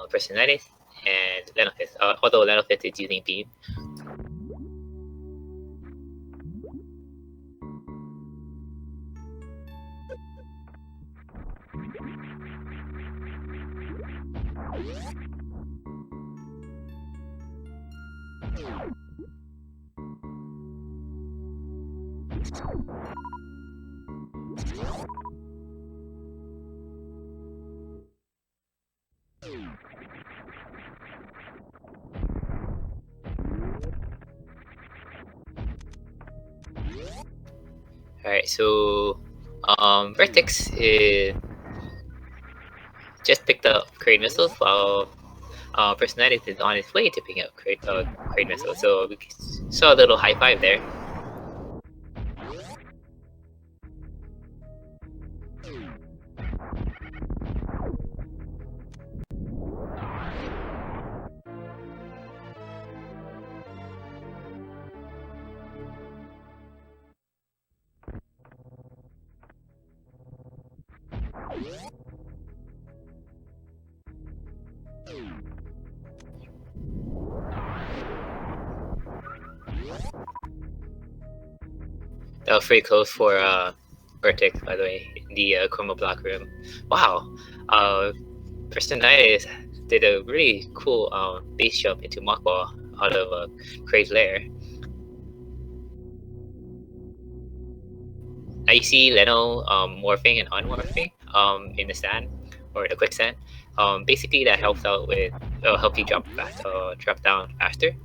personitis, and Lenophis. Although Lenophis is using beam. Alright, so Vertex is just picked up Crane missiles while Personitis is on his way to picking up Crane missiles. So we saw a little high five there. That was pretty close for Vertex, by the way, in the Chroma Block room. Wow, Personitis did a really cool base jump into Mockball out of Craig's lair. Now you see Leno morphing and unmorphing in the sand or the quicksand. Basically, that helps out with help you drop down faster.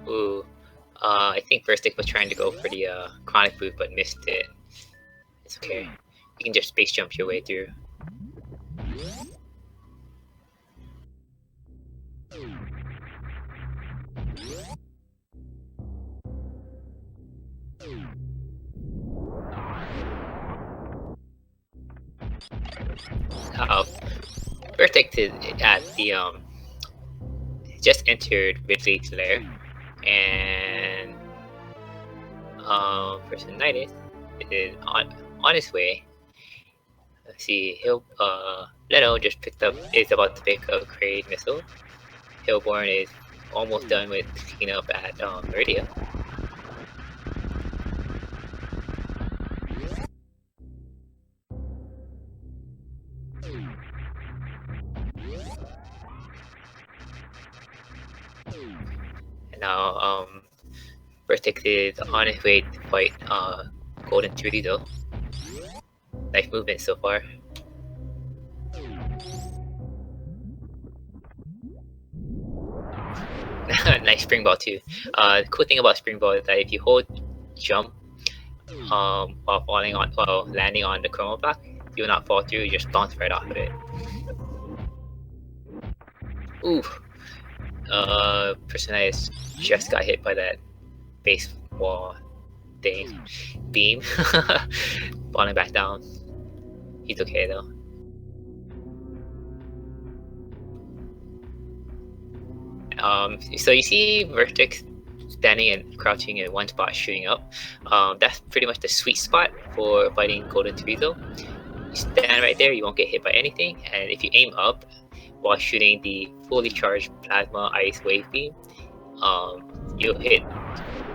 Ooh, I think Verstick was trying to go for the chronic boot but missed it. It's okay. You can just space jump your way through. Vertex is at the just entered Ridley's lair, and Personitis is on his way. Let's see, Leno just is about to pick up Crane missile. Hilborn is almost done with picking up at Meridia. And now Vertex is on his way to fight Golden Trudy though. Nice movement so far. Nice spring ball too. The cool thing about spring ball is that if you hold jump while landing on the chroma block, you will not fall through, you just bounce right off of it. Ooh. Personitis just got hit by that base wall thing. Beam. Falling back down. He's okay though. So you see Vertex standing and crouching in one spot shooting up. That's pretty much the sweet spot for fighting Golden Chorizo. You stand right there, you won't get hit by anything, and if you aim up while shooting the fully charged plasma ice wave beam, you'll hit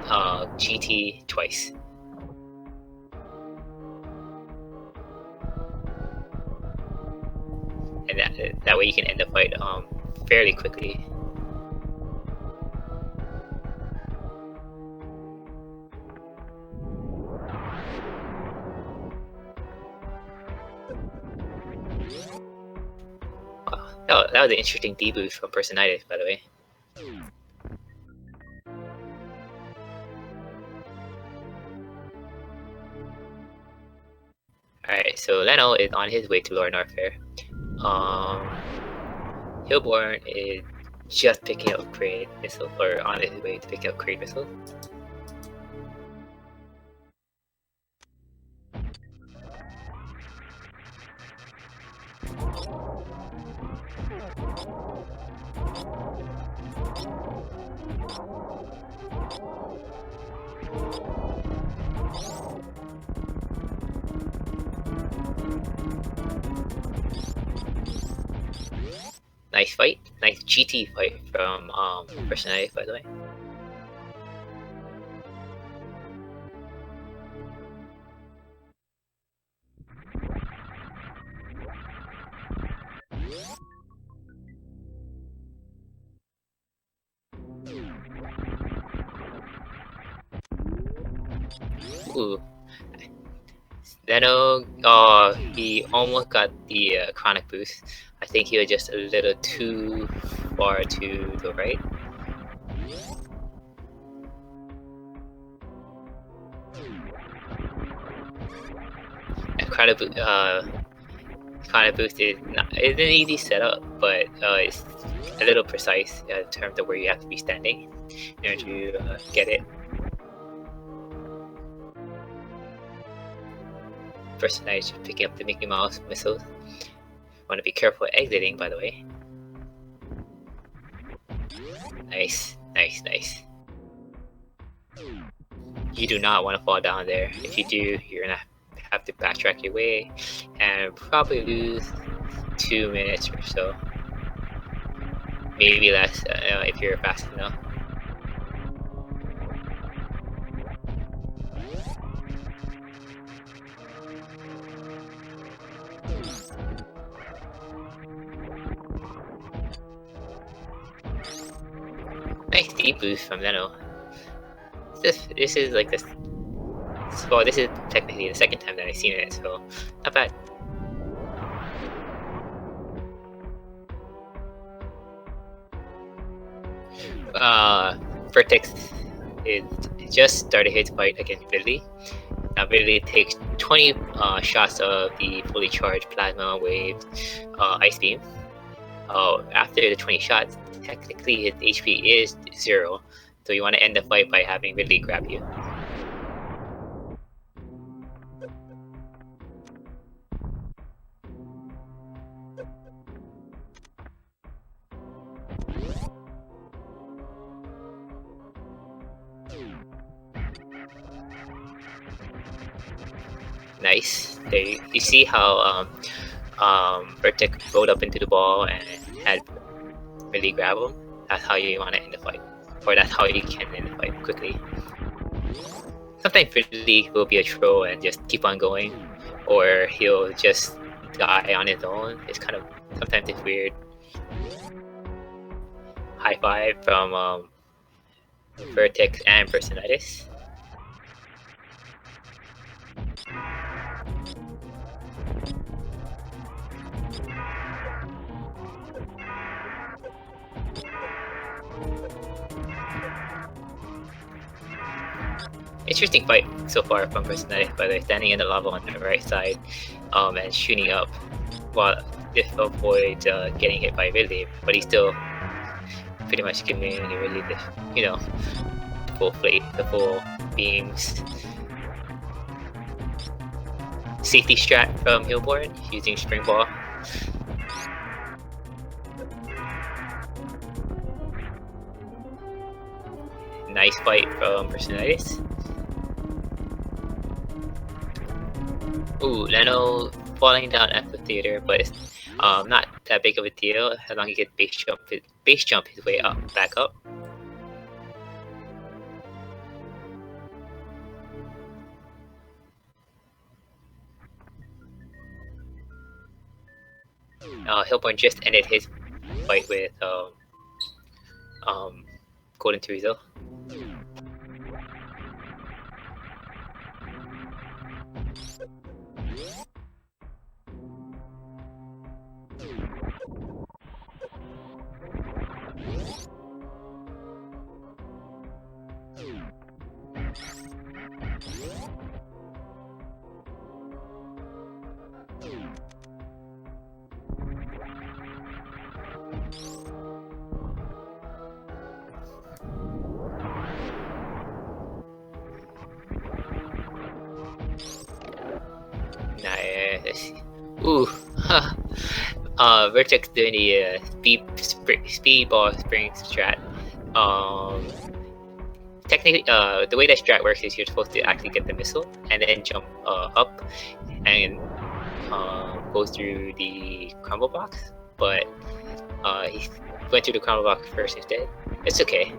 GT twice. And that way you can end the fight fairly quickly. That was an interesting debuff from Personitis, by the way. Alright, so Leno is on his way to Lord Norfair. Hilborn is just picking up upgrade missile, or on his way to pick up upgrade missile. Nice fight, nice GT fight from personitis, by the way. Ooh. Leno, he almost got the chronic boost. I think he was just a little too far to the right. And chronic boost is an easy setup, but it's a little precise in terms of where you have to be standing in order to get it. First night, just picking up the Mickey Mouse missiles. Want to be careful exiting, by the way. Nice, nice, nice. You do not want to fall down there. If you do, you're gonna have to backtrack your way and probably lose 2 minutes or so. Maybe less if you're fast enough. Nice deep boost from Leno. This is like this. Well, this is technically the second time that I've seen it, so not bad. Vertex is just started his fight against Ridley. Now Ridley takes 20 shots of the fully charged plasma wave ice beam. After the 20 shots, technically his HP is 0, so you want to end the fight by having Ridley grab you. Nice. There you see how Vertex rolled up into the ball and had Ridley grab him. That's how you want to end the fight, or that's how you can end the fight quickly. Sometimes Ridley will be a troll and just keep on going, or he'll just die on his own. It's kind of, sometimes it's weird. High five from Vertex and Personitis. Interesting fight so far from Personitis, by the way, standing in the lava on the right side and shooting up while this avoids getting hit by Ridley, but he's still pretty much giving Ridley the, you know, full plate, the full beams. Safety strat from Hilborn using Spring Ball. Nice fight from Personitis. Ooh, Leno falling down amphitheater, but it's not that big of a deal as long as he can base jump his way up, back up. Hilborn just ended his fight with Golden Tuizo. Ooh. Vertex doing the speedball spring strat. Technically, the way that strat works is you're supposed to actually get the missile and then jump up and go through the crumble box. But he went through the crumble box first instead. It's okay.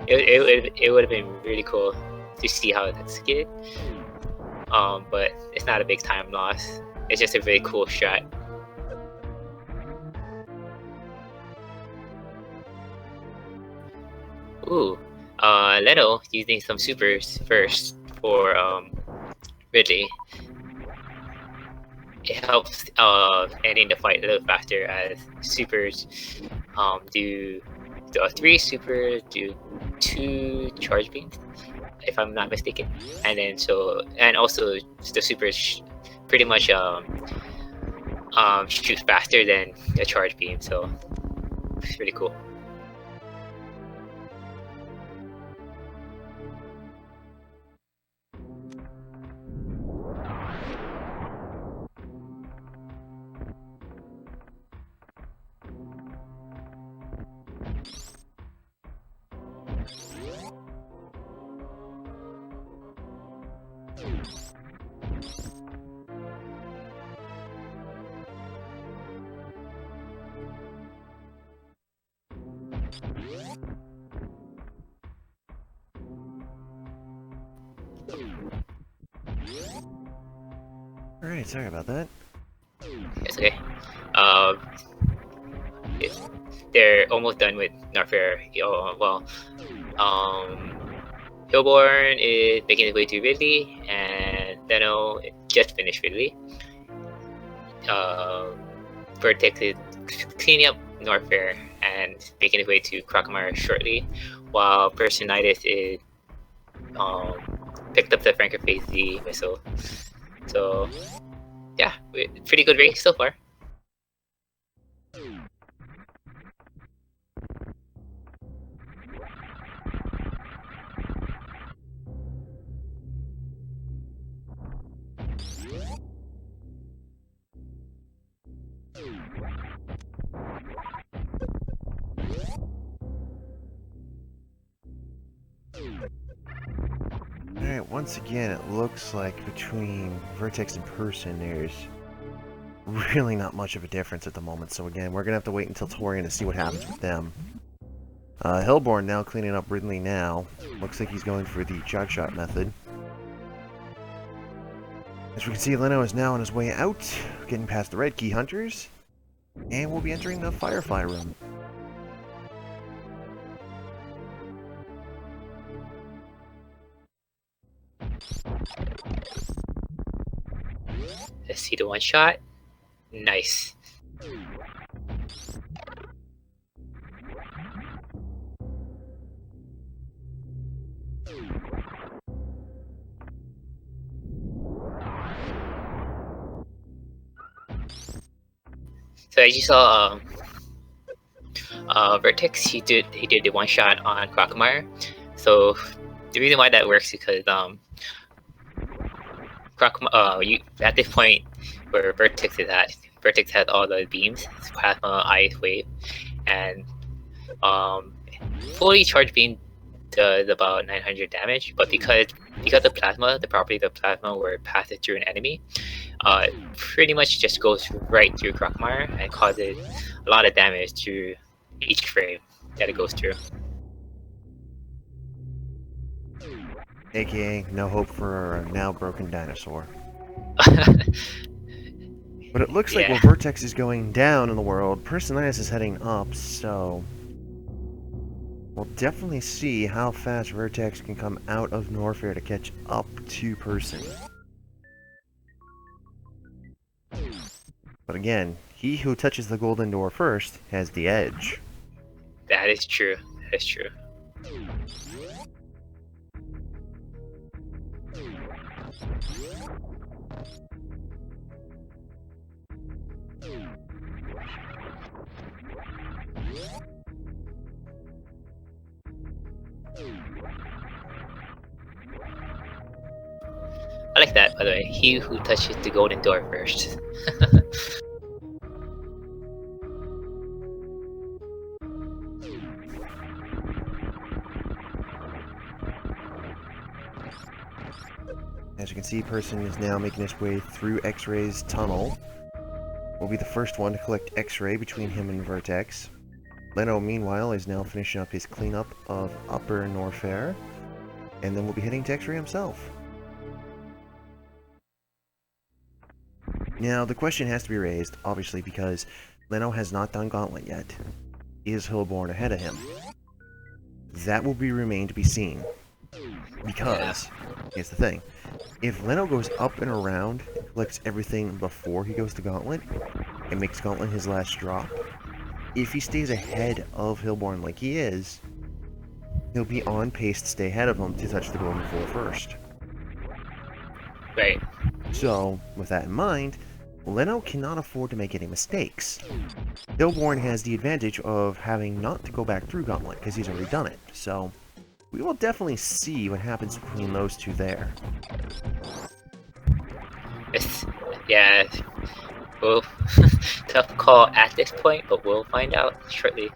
It would have been really cool to see how that's executed. But it's not a big time loss. It's just a very cool strat. Ooh, Leno using some supers first for Ridley. It helps ending the fight a little faster as supers do 3 super, do 2 charge beams, if I'm not mistaken, and then and also the supers pretty much shoot faster than the charge beam, so it's really cool. Alright, sorry about that. It's okay. They're almost done with Norfair. Well, Hilborn is making his way to Ridley, and Leno just finished Ridley. Vertex is cleaning up Norfair and making his way to Crocomire shortly, while Personitis is picked up the Franker Phase Z missile. So yeah, pretty good race so far. Alright, once again, it looks like between Vertex and Person, there's really not much of a difference at the moment. So again, we're going to have to wait until Torian to see what happens with them. Hilborn now cleaning up Ridley now. Looks like he's going for the jog shot method. As we can see, Leno is now on his way out, getting past the red key hunters, and we'll be entering the Firefly room. Let's see the one shot. Nice. So as you saw, Vertex, he did the one shot on Crocomire. So the reason why that works is because at this point where Vertex is at, Vertex has all the beams, plasma, ice, wave, and fully charged beam does about 900 damage. But because the plasma, the properties of plasma were passes through an enemy, pretty much just goes right through Crocomire and causes a lot of damage to each frame that it goes through. AKA, no hope for a now broken dinosaur. But it looks like while Vertex is going down in the world, Personitis is heading up, so we'll definitely see how fast Vertex can come out of Norfair to catch up to Person. But again, he who touches the golden door first has the edge. That is true. That is true. I like that, by the way. He who touches the golden door first. As you can see, person is now making his way through X-Ray's tunnel. Will be the first one to collect X-Ray between him and Vertex. Leno, meanwhile, is now finishing up his cleanup of Upper Norfair, and then we'll be heading to X-Ray himself. Now, the question has to be raised, obviously, because Leno has not done Gauntlet yet. Is Hilborn ahead of him? That will remain to be seen. Because, here's the thing, if Leno goes up and around and collects everything before he goes to Gauntlet, and makes Gauntlet his last drop, if he stays ahead of Hilborn like he is, he'll be on pace to stay ahead of him to touch the golden floor first. Right. So, with that in mind, Leno cannot afford to make any mistakes. Hilborn has the advantage of having not to go back through Gauntlet, because he's already done it, so we will definitely see what happens between those two there. Yeah, well, tough call at this point, but we'll find out shortly.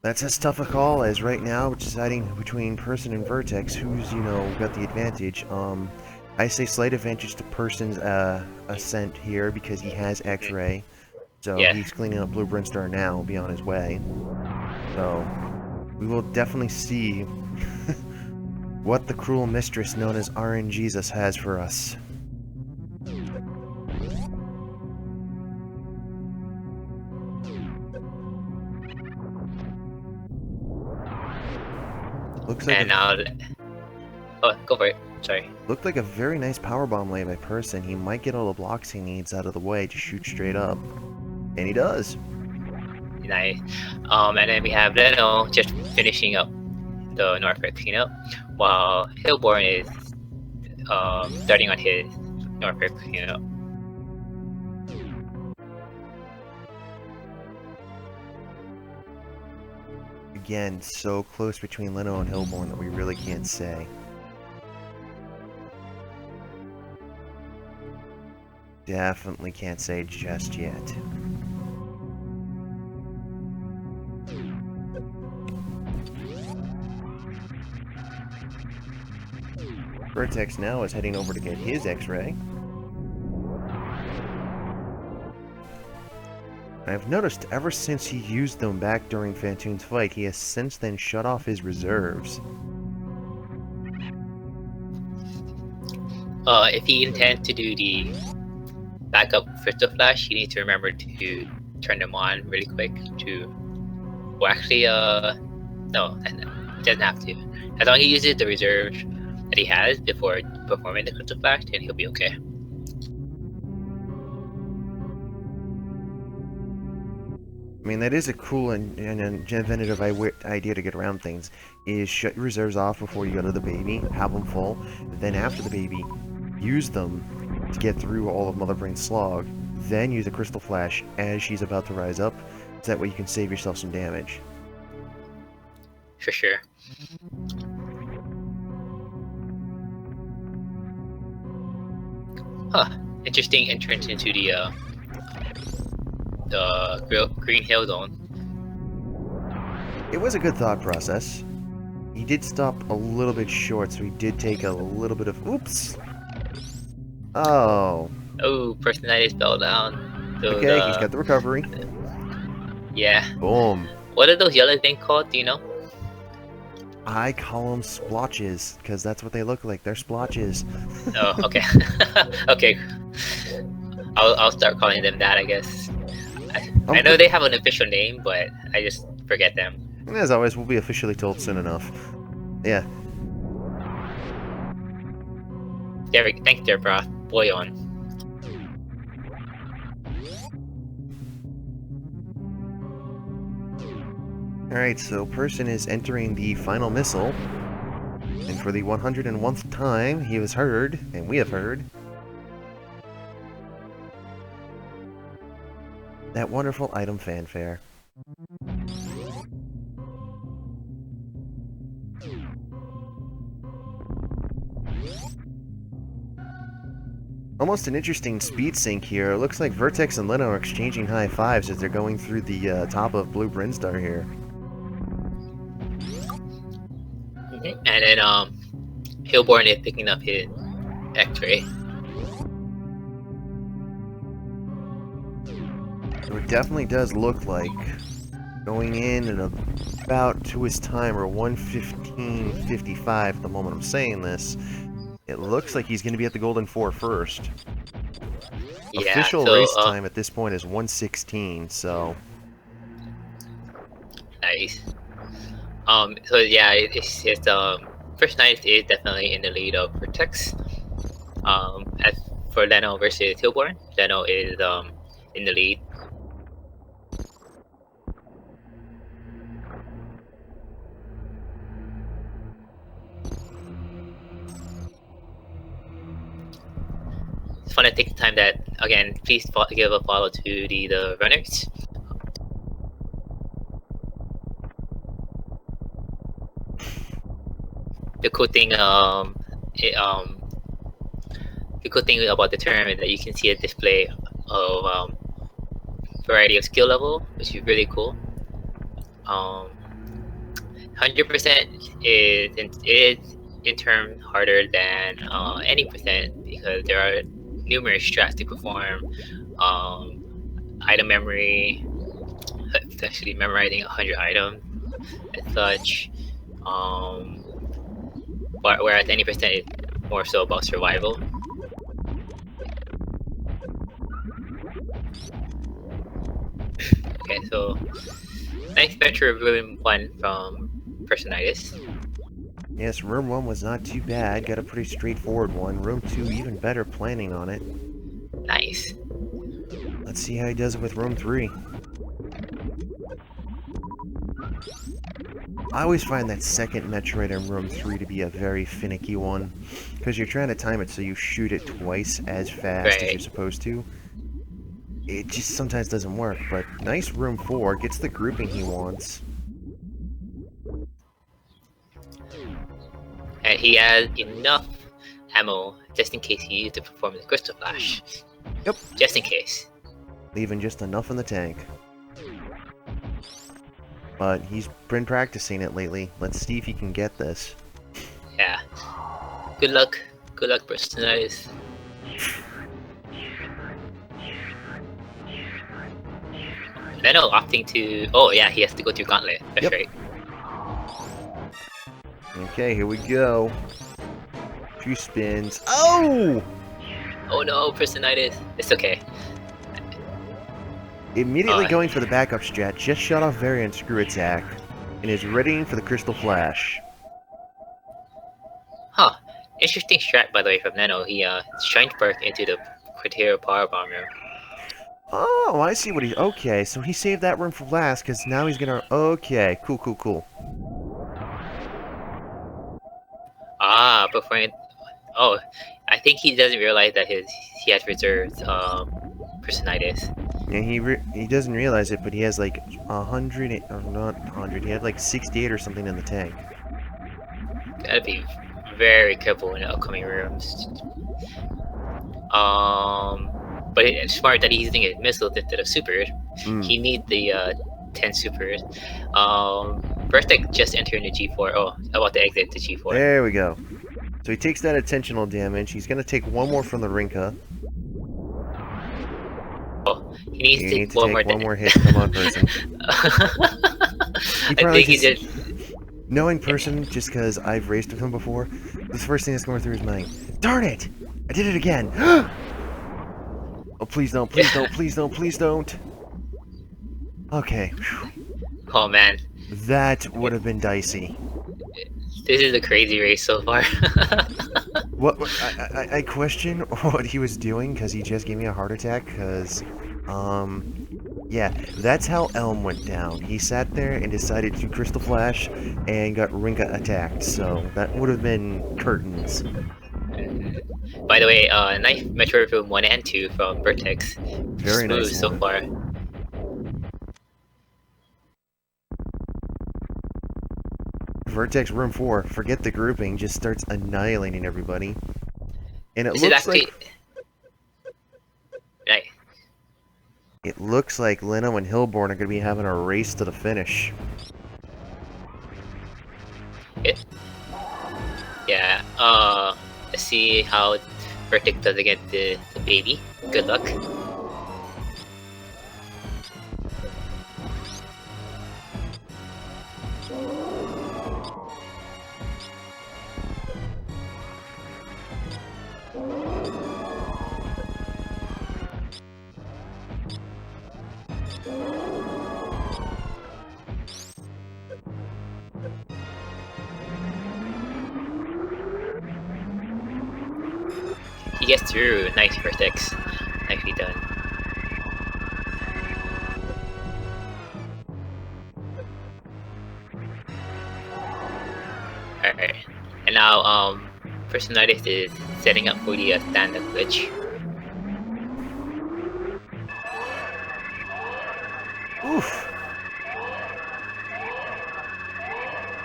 That's as tough a call as right now, deciding between Person and Vertex, who's, got the advantage. I say slight advantage to Person's ascent here, because he has X-Ray. So Yeah. he's cleaning up Blue Brinstar now, be on his way. So, we will definitely see what the cruel mistress known as RNGesus has for us. Looks like And now, oh, go for it. Sorry. looked like a very nice powerbomb lay by Person. He might get all the blocks he needs out of the way to shoot straight up. And he does. Nice. And then we have Leno just finishing up the Norfolk cleanup, while Hilborn is starting on his Norfolk cleanup. Again, so close between Leno and Hilborn that we really can't say. Definitely can't say just yet. Vertex now is heading over to get his X-Ray. I've noticed ever since he used them back during Phantoon's fight, he has since then shut off his reserves. If he intends to do the backup crystal flash, you need to remember to turn them on really quick to... Well, actually, no, it doesn't have to. As long as he uses the reserve that he has before performing the crystal flash, then he'll be okay. I mean, that is a cool and inventive idea to get around things, is shut your reserves off before you go to the baby, have them full, then after the baby, use them to get through all of Mother Brain's slog, then use a crystal flash as she's about to rise up, so that way you can save yourself some damage. For sure. Huh. Interesting entrance into the Green Hill Zone. It was a good thought process. He did stop a little bit short, so he did take a little bit of... Oops! Oh. Oh, personitis fell down. So Okay, he's got the recovery. Yeah. Boom. What are those yellow things called? Do you know? I call them splotches, because that's what they look like. They're splotches. Oh, okay. Okay. I'll start calling them that, I guess. I know they have an official name, but I just forget them. And as always, we'll be officially told soon enough. Yeah. Thanks, Deborah. Boy on. Alright, so Person is entering the final missile. And for the 101st time, he has heard, and we have heard, that wonderful item fanfare. Almost an interesting speed sync here. It looks like Vertex and Leno are exchanging high fives as they're going through the top of Blue Brinstar here. And then Hilborn is picking up his X-ray. So it definitely does look like going in at about to his timer 1:15:55 at the moment I'm saying this. It looks like he's going to be at the Golden 4 first. Yeah, Official so race time at this point is 1:16, so nice. So yeah, it's personitis is definitely in the lead of vertex. As for Leno versus Hilborn, Leno is in the lead. Just want to take the time that again, please give a follow to the runners. The cool thing the cool thing about the tournament is that you can see a display of variety of skill level, which is really cool. 100% is in turn harder than any percent because there are numerous strats to perform. Item memory, essentially memorizing 100 items and such. Whereas any percent is more so about survival. Okay, so nice Metro Room 1 from Personitis. yes, room 1 was not too bad. Got a pretty straightforward one. Room 2 even better, planning on it. Nice. Let's see how he does it with room 3. I always find that second Metroid in room 3 to be a very finicky one, because you're trying to time it so you shoot it twice as fast as you're supposed to. It just sometimes doesn't work, but nice room 4, gets the grouping he wants. And he has enough ammo just in case he needs to perform the Crystal Flash. Yep. Just in case. Leaving just enough in the tank. But he's been practicing it lately. Let's see if he can get this. Yeah. Good luck. Good luck, Personitis. Leno opting to... Oh yeah, he has to go through Gauntlet. That's right. Okay, here we go. 2 spins. Oh! Oh no, Personitis. It's okay. Immediately going for the backup strat, just shut off Variant Screw Attack, and is readying for the Crystal Flash. Huh. Interesting strat, by the way, from Leno. He Shine Spark into the Criteria Power Bomb room. Oh, I see what he... Okay, so he saved that room for last, because now he's gonna... Okay, cool, cool, cool. Ah, before... Oh, I think he doesn't realize that he has reserved Personitis. Yeah, he doesn't realize it, but he has like 100, or not 100, he had like 68 or something in the tank. Gotta be very careful in the upcoming rooms. But it's smart that he's using his missiles instead of supers. He needs the 10 supers. Vertex just entered the G4. Oh, about to exit the G4. There we go. So he takes that attentional damage. He's gonna take one more from the Rinka. Oh, he needs to take take one more hit. Come on, person. I think he did. Knowing person, just because I've raced with him before, the first thing that's going through his mind. Darn it! I did it again! Oh, please don't, please don't, please don't, please don't. Okay. Oh man. That would have been dicey. This is a crazy race so far. What I question what he was doing, because he just gave me a heart attack, because, yeah, that's how Elm went down. He sat there and decided to Crystal Flash and got Rinka attacked, so that would have been curtains. By the way, nice Metroid Room 1 and 2 from Vertex. Very Smooth nice so one. far. Vertex Room 4, forget the grouping, just starts annihilating everybody. And it This looks is actually... like... It looks like Leno and Hilborn are going to be having a race to the finish. Yeah, let's see how Vertex does against the baby. Good luck. He gets through. Nice Vertex. Nicely done. Alright. And now, Personitis is setting up for the stand-up glitch. Oof.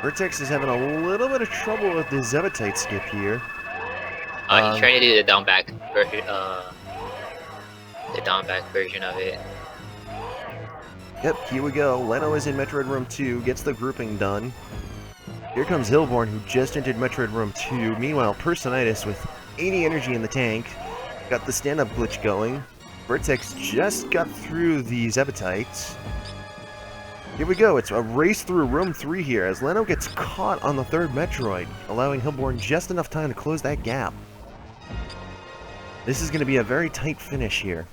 Vertex is having a little bit of trouble with the Zebetite skip here. He's trying to do the down back version of it. Yep, here we go. Leno is in Metroid Room 2, gets the grouping done. Here comes Hilborn, who just entered Metroid Room 2. Meanwhile, Personitis, with 80 energy in the tank, got the stand-up glitch going. Vertex just got through the Zebetites. Here we go, it's a race through Room 3 here, as Leno gets caught on the third Metroid, allowing Hilborn just enough time to close that gap. This is going to be a very tight finish here.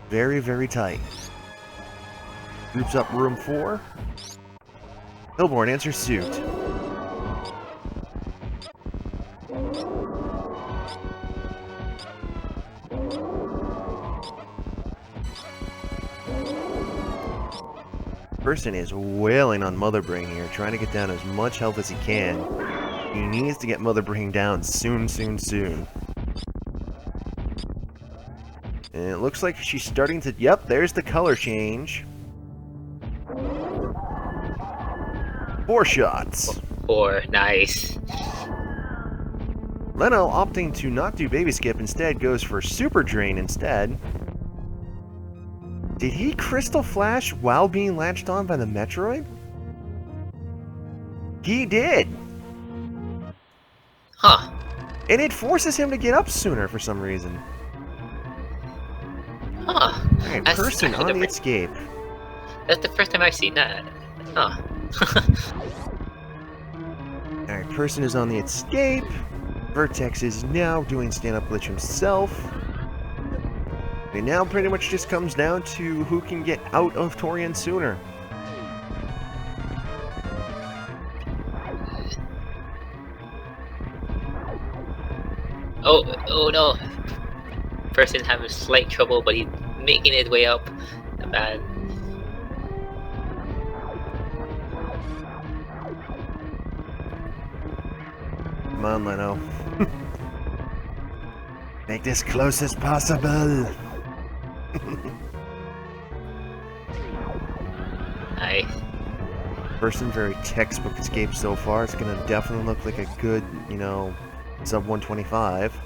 Very, very tight. Groups up Room 4. Hilborn answers suit. Person is wailing on Mother Brain here, trying to get down as much health as he can. He needs to get Mother Brain down soon, soon, soon. And it looks like she's starting to... Yep, there's the color change. 4 shots. 4, nice. Leno opting to not do Baby Skip, instead goes for Super Drain instead. Did he Crystal Flash while being latched on by the Metroid? He did! Huh. And it forces him to get up sooner for some reason. Huh. Alright, Person on the escape. That's the first time I've seen that. Huh. Alright, Person is on the escape. Vertex is now doing stand-up glitch himself. It now pretty much just comes down to who can get out of Torian sooner. Oh no. Person having slight trouble, but he's making his way up. Not bad. Come on, Leno. Make this close as possible. Nice. Person very textbook escape so far. It's gonna definitely look like a good, sub 125.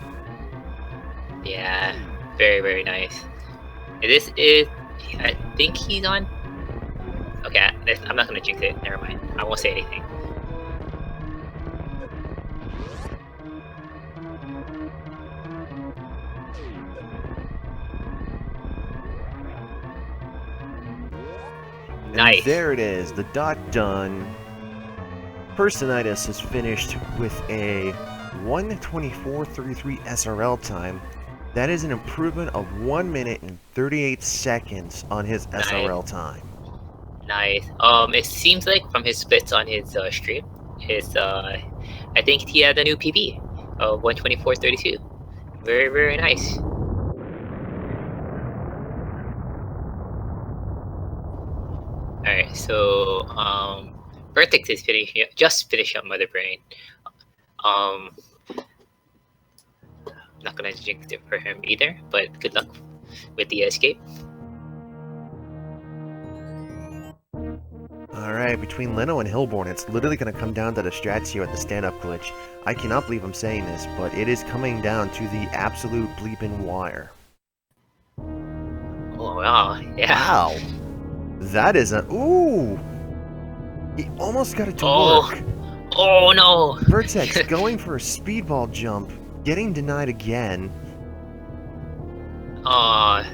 Yeah, very, very nice. This is... I think he's on... Okay, I'm not gonna jinx it. Never mind. I won't say anything. Nice. And there it is, the dot done. Personitis is finished with a 1:24:33 SRL time. That is an improvement of 1 minute and 38 seconds on his SRL time. Nice. It seems like from his splits on his stream, I think he had a new PB of 1:24:32. Very, very nice. Alright, so Vertex is just finished up Mother Brain. Not gonna jinx it for him either, but good luck with the escape. Alright, between Leno and Hilborn, it's literally going to come down to the strats here at the stand-up glitch. I cannot believe I'm saying this, but it is coming down to the absolute bleeping wire. Oh, Oh wow, yeah. Wow. That is a... Ooh! He almost got it to Oh, work. oh no. Vertex going for a speedball jump, getting denied again. uh,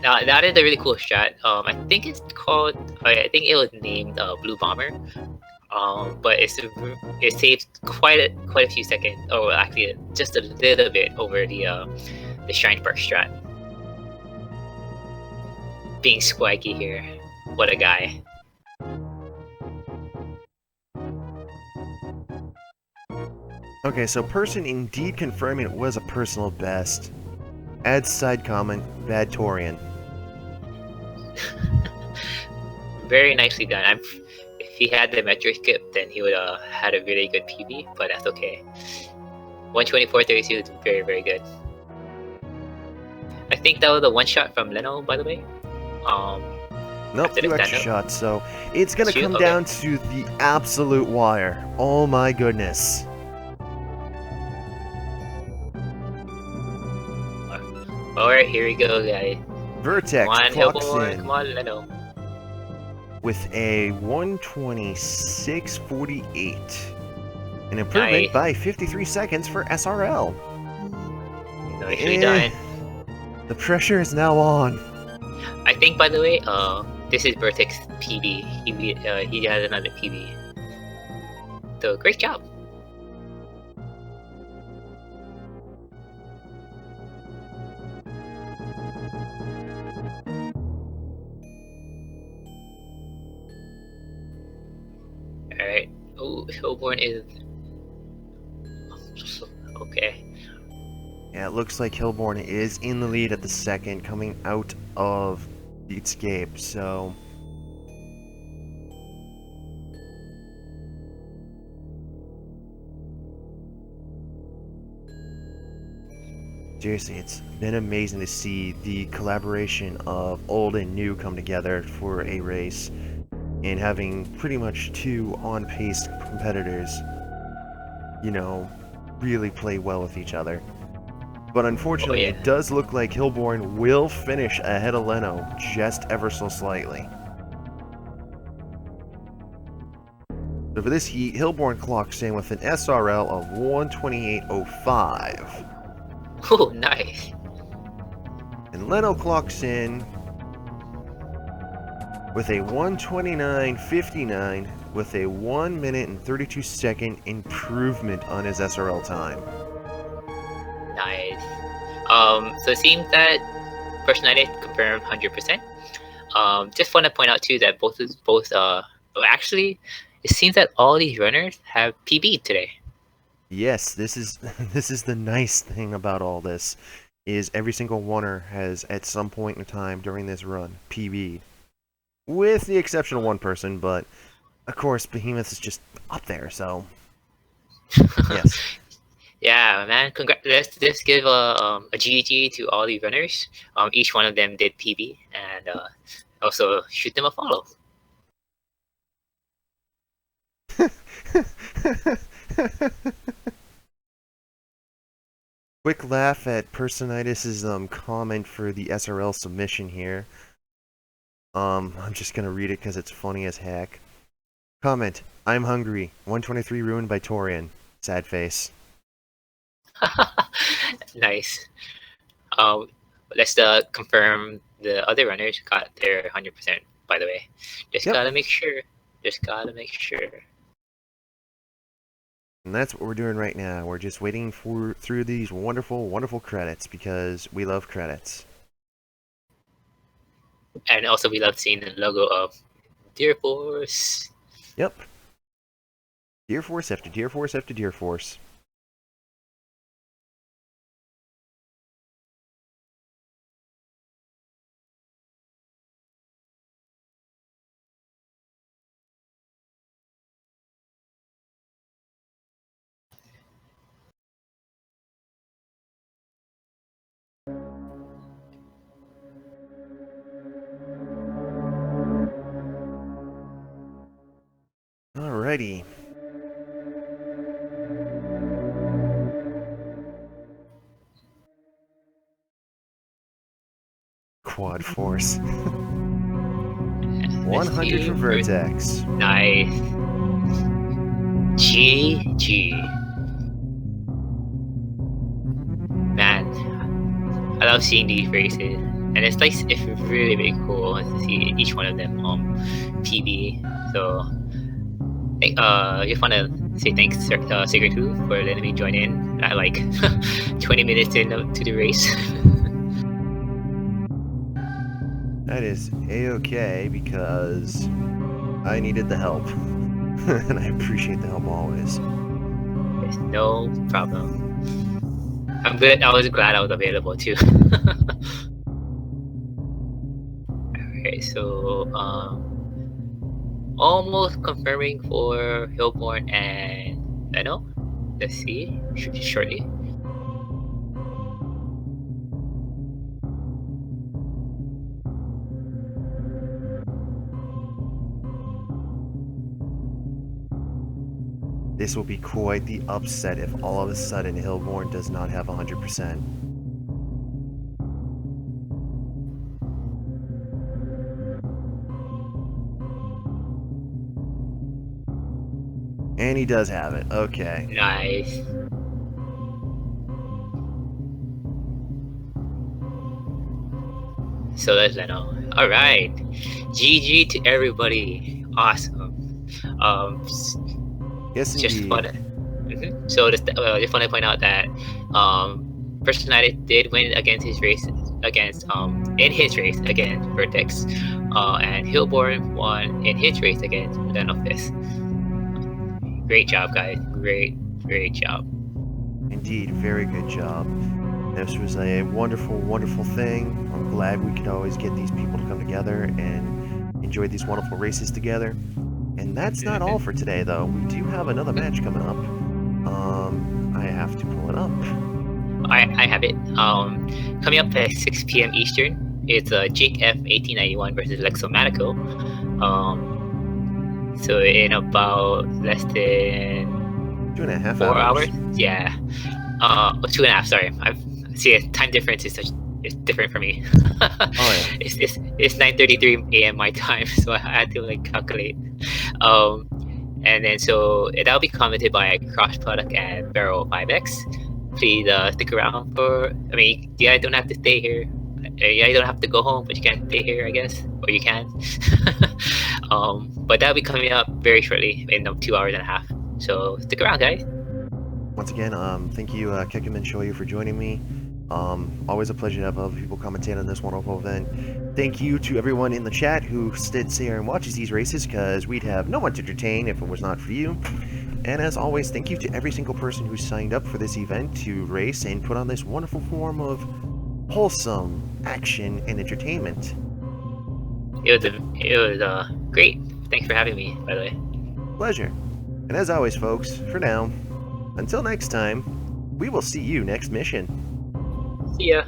now that is a really cool strat. I think it's called. I think it was named Blue Bomber. But it saves quite a few seconds. Oh, actually, just a little bit over the Shrine Burst strat. Being swaggy here. What a guy. Okay, so person indeed confirming it was a personal best. Add side comment, bad Torian. Very nicely done. If he had the Metroid skip, then he would had a really good PB, but that's okay. 124.32 is very, very good. I think that was a one shot from Leno, by the way. Nope, After the two extra stand-up. shots, so it's gonna come Okay. down to the absolute wire. Oh my goodness. Alright, here we go, guys. Come Vertex on, clocks Hilborn. in Come on, Leno. with a 126.48. An improvement Nice. by 53 seconds for SRL. Nicely done. The pressure is now on. I think, by the way, this is Vertex PB. He has another PB. So great job. All right. Oh, Hilborn is okay. Yeah, it looks like Hilborn is in the lead at the second, coming out of the escape, so... Seriously, it's been amazing to see the collaboration of old and new come together for a race, and having pretty much two on-pace competitors, you know, really play well with each other. But Oh unfortunately, yeah. it does look like Hilborn will finish ahead of Leno, just ever so slightly. So for this heat, Hilborn clocks in with an SRL of 128.05. Oh, nice. And Leno clocks in with a 129.59 with a 1 minute and 32 second improvement on his SRL time. Nice. So it seems that personality confirmed 100%. Just want to point out too that well, actually, it seems that all these runners have PB today. Yes, this is this is the nice thing about all this, is every single oneer has at some point in time during this run PB'd. With the exception of one person, but of course Behemoth is just up there, so yes. Yeah, man. Let's give a GG to all the runners. Each one of them did PB, and also shoot them a follow. Quick laugh at personitis' comment for the SRL submission here. I'm just gonna read it because it's funny as heck. Comment: I'm hungry. 123 ruined by Torian. Sad face. Nice. Let's confirm the other runners got their 100%. By the way, just Yep. gotta make sure. Just gotta make sure. And that's what we're doing right now. We're just waiting for through these wonderful, wonderful credits because we love credits. And also, we love seeing the logo of Deer Force. Yep. Deer Force after Deer Force after Deer Force. Alrighty. quad force. Let's 100 see. for Vertex. Nice. GG. Man, I love seeing these races, and it's like it's really really cool to see each one of them PB. So, just want to say thanks Secret 2 for letting me join in at like 20 minutes into the race. That is a-okay because I needed the help. And I appreciate the help always. There's no problem. I'm good. I was glad I was available too. Okay, so almost confirming for Hilborn and Leno. Let's see shortly. This will be quite the upset if all of a sudden Hilborn does not have 100%. And he does have it. Okay. Nice. So that's Leno. All right. GG to everybody. Awesome. Yes, Just indeed. fun. So just want to point out that Personitis did win against his race in his race against Vertex, and Hilborn won in his race against Lenophis. Great job, guys. Great job. Indeed, very good job. This was a wonderful, wonderful thing. I'm glad we could always get these people to come together and enjoy these wonderful races together. And that's not all for today, though. We do have another match coming up. I have to pull it up. I have it. Coming up at 6 p.m. Eastern, it's Jake F 1891 versus Lexomatico. So in about less than 2.5 4 hours. Yeah. 2.5. Sorry, time difference is different for me. Oh yeah. It's 9:33 a.m. my time, so I had to like calculate. And then so that'll be commented by Cross Product and Barrel 5X. Please stick around for. I mean, you guys don't have to stay here. You guys don't have to go home, but you can stay here, I guess, or you can. But that'll be coming up very shortly in 2 hours and a half. So stick around, guys. Once again, thank you, Kekim and Shoyu, for joining me. Always a pleasure to have other people commentate on this wonderful event. Thank you to everyone in the chat who sits here and watches these races, because we'd have no one to entertain if it was not for you. And as always, thank you to every single person who signed up for this event to race and put on this wonderful form of wholesome action and entertainment. It was great. Thanks for having me, by the way. Pleasure. And as always, folks, for now, until next time, we will see you next mission. See ya.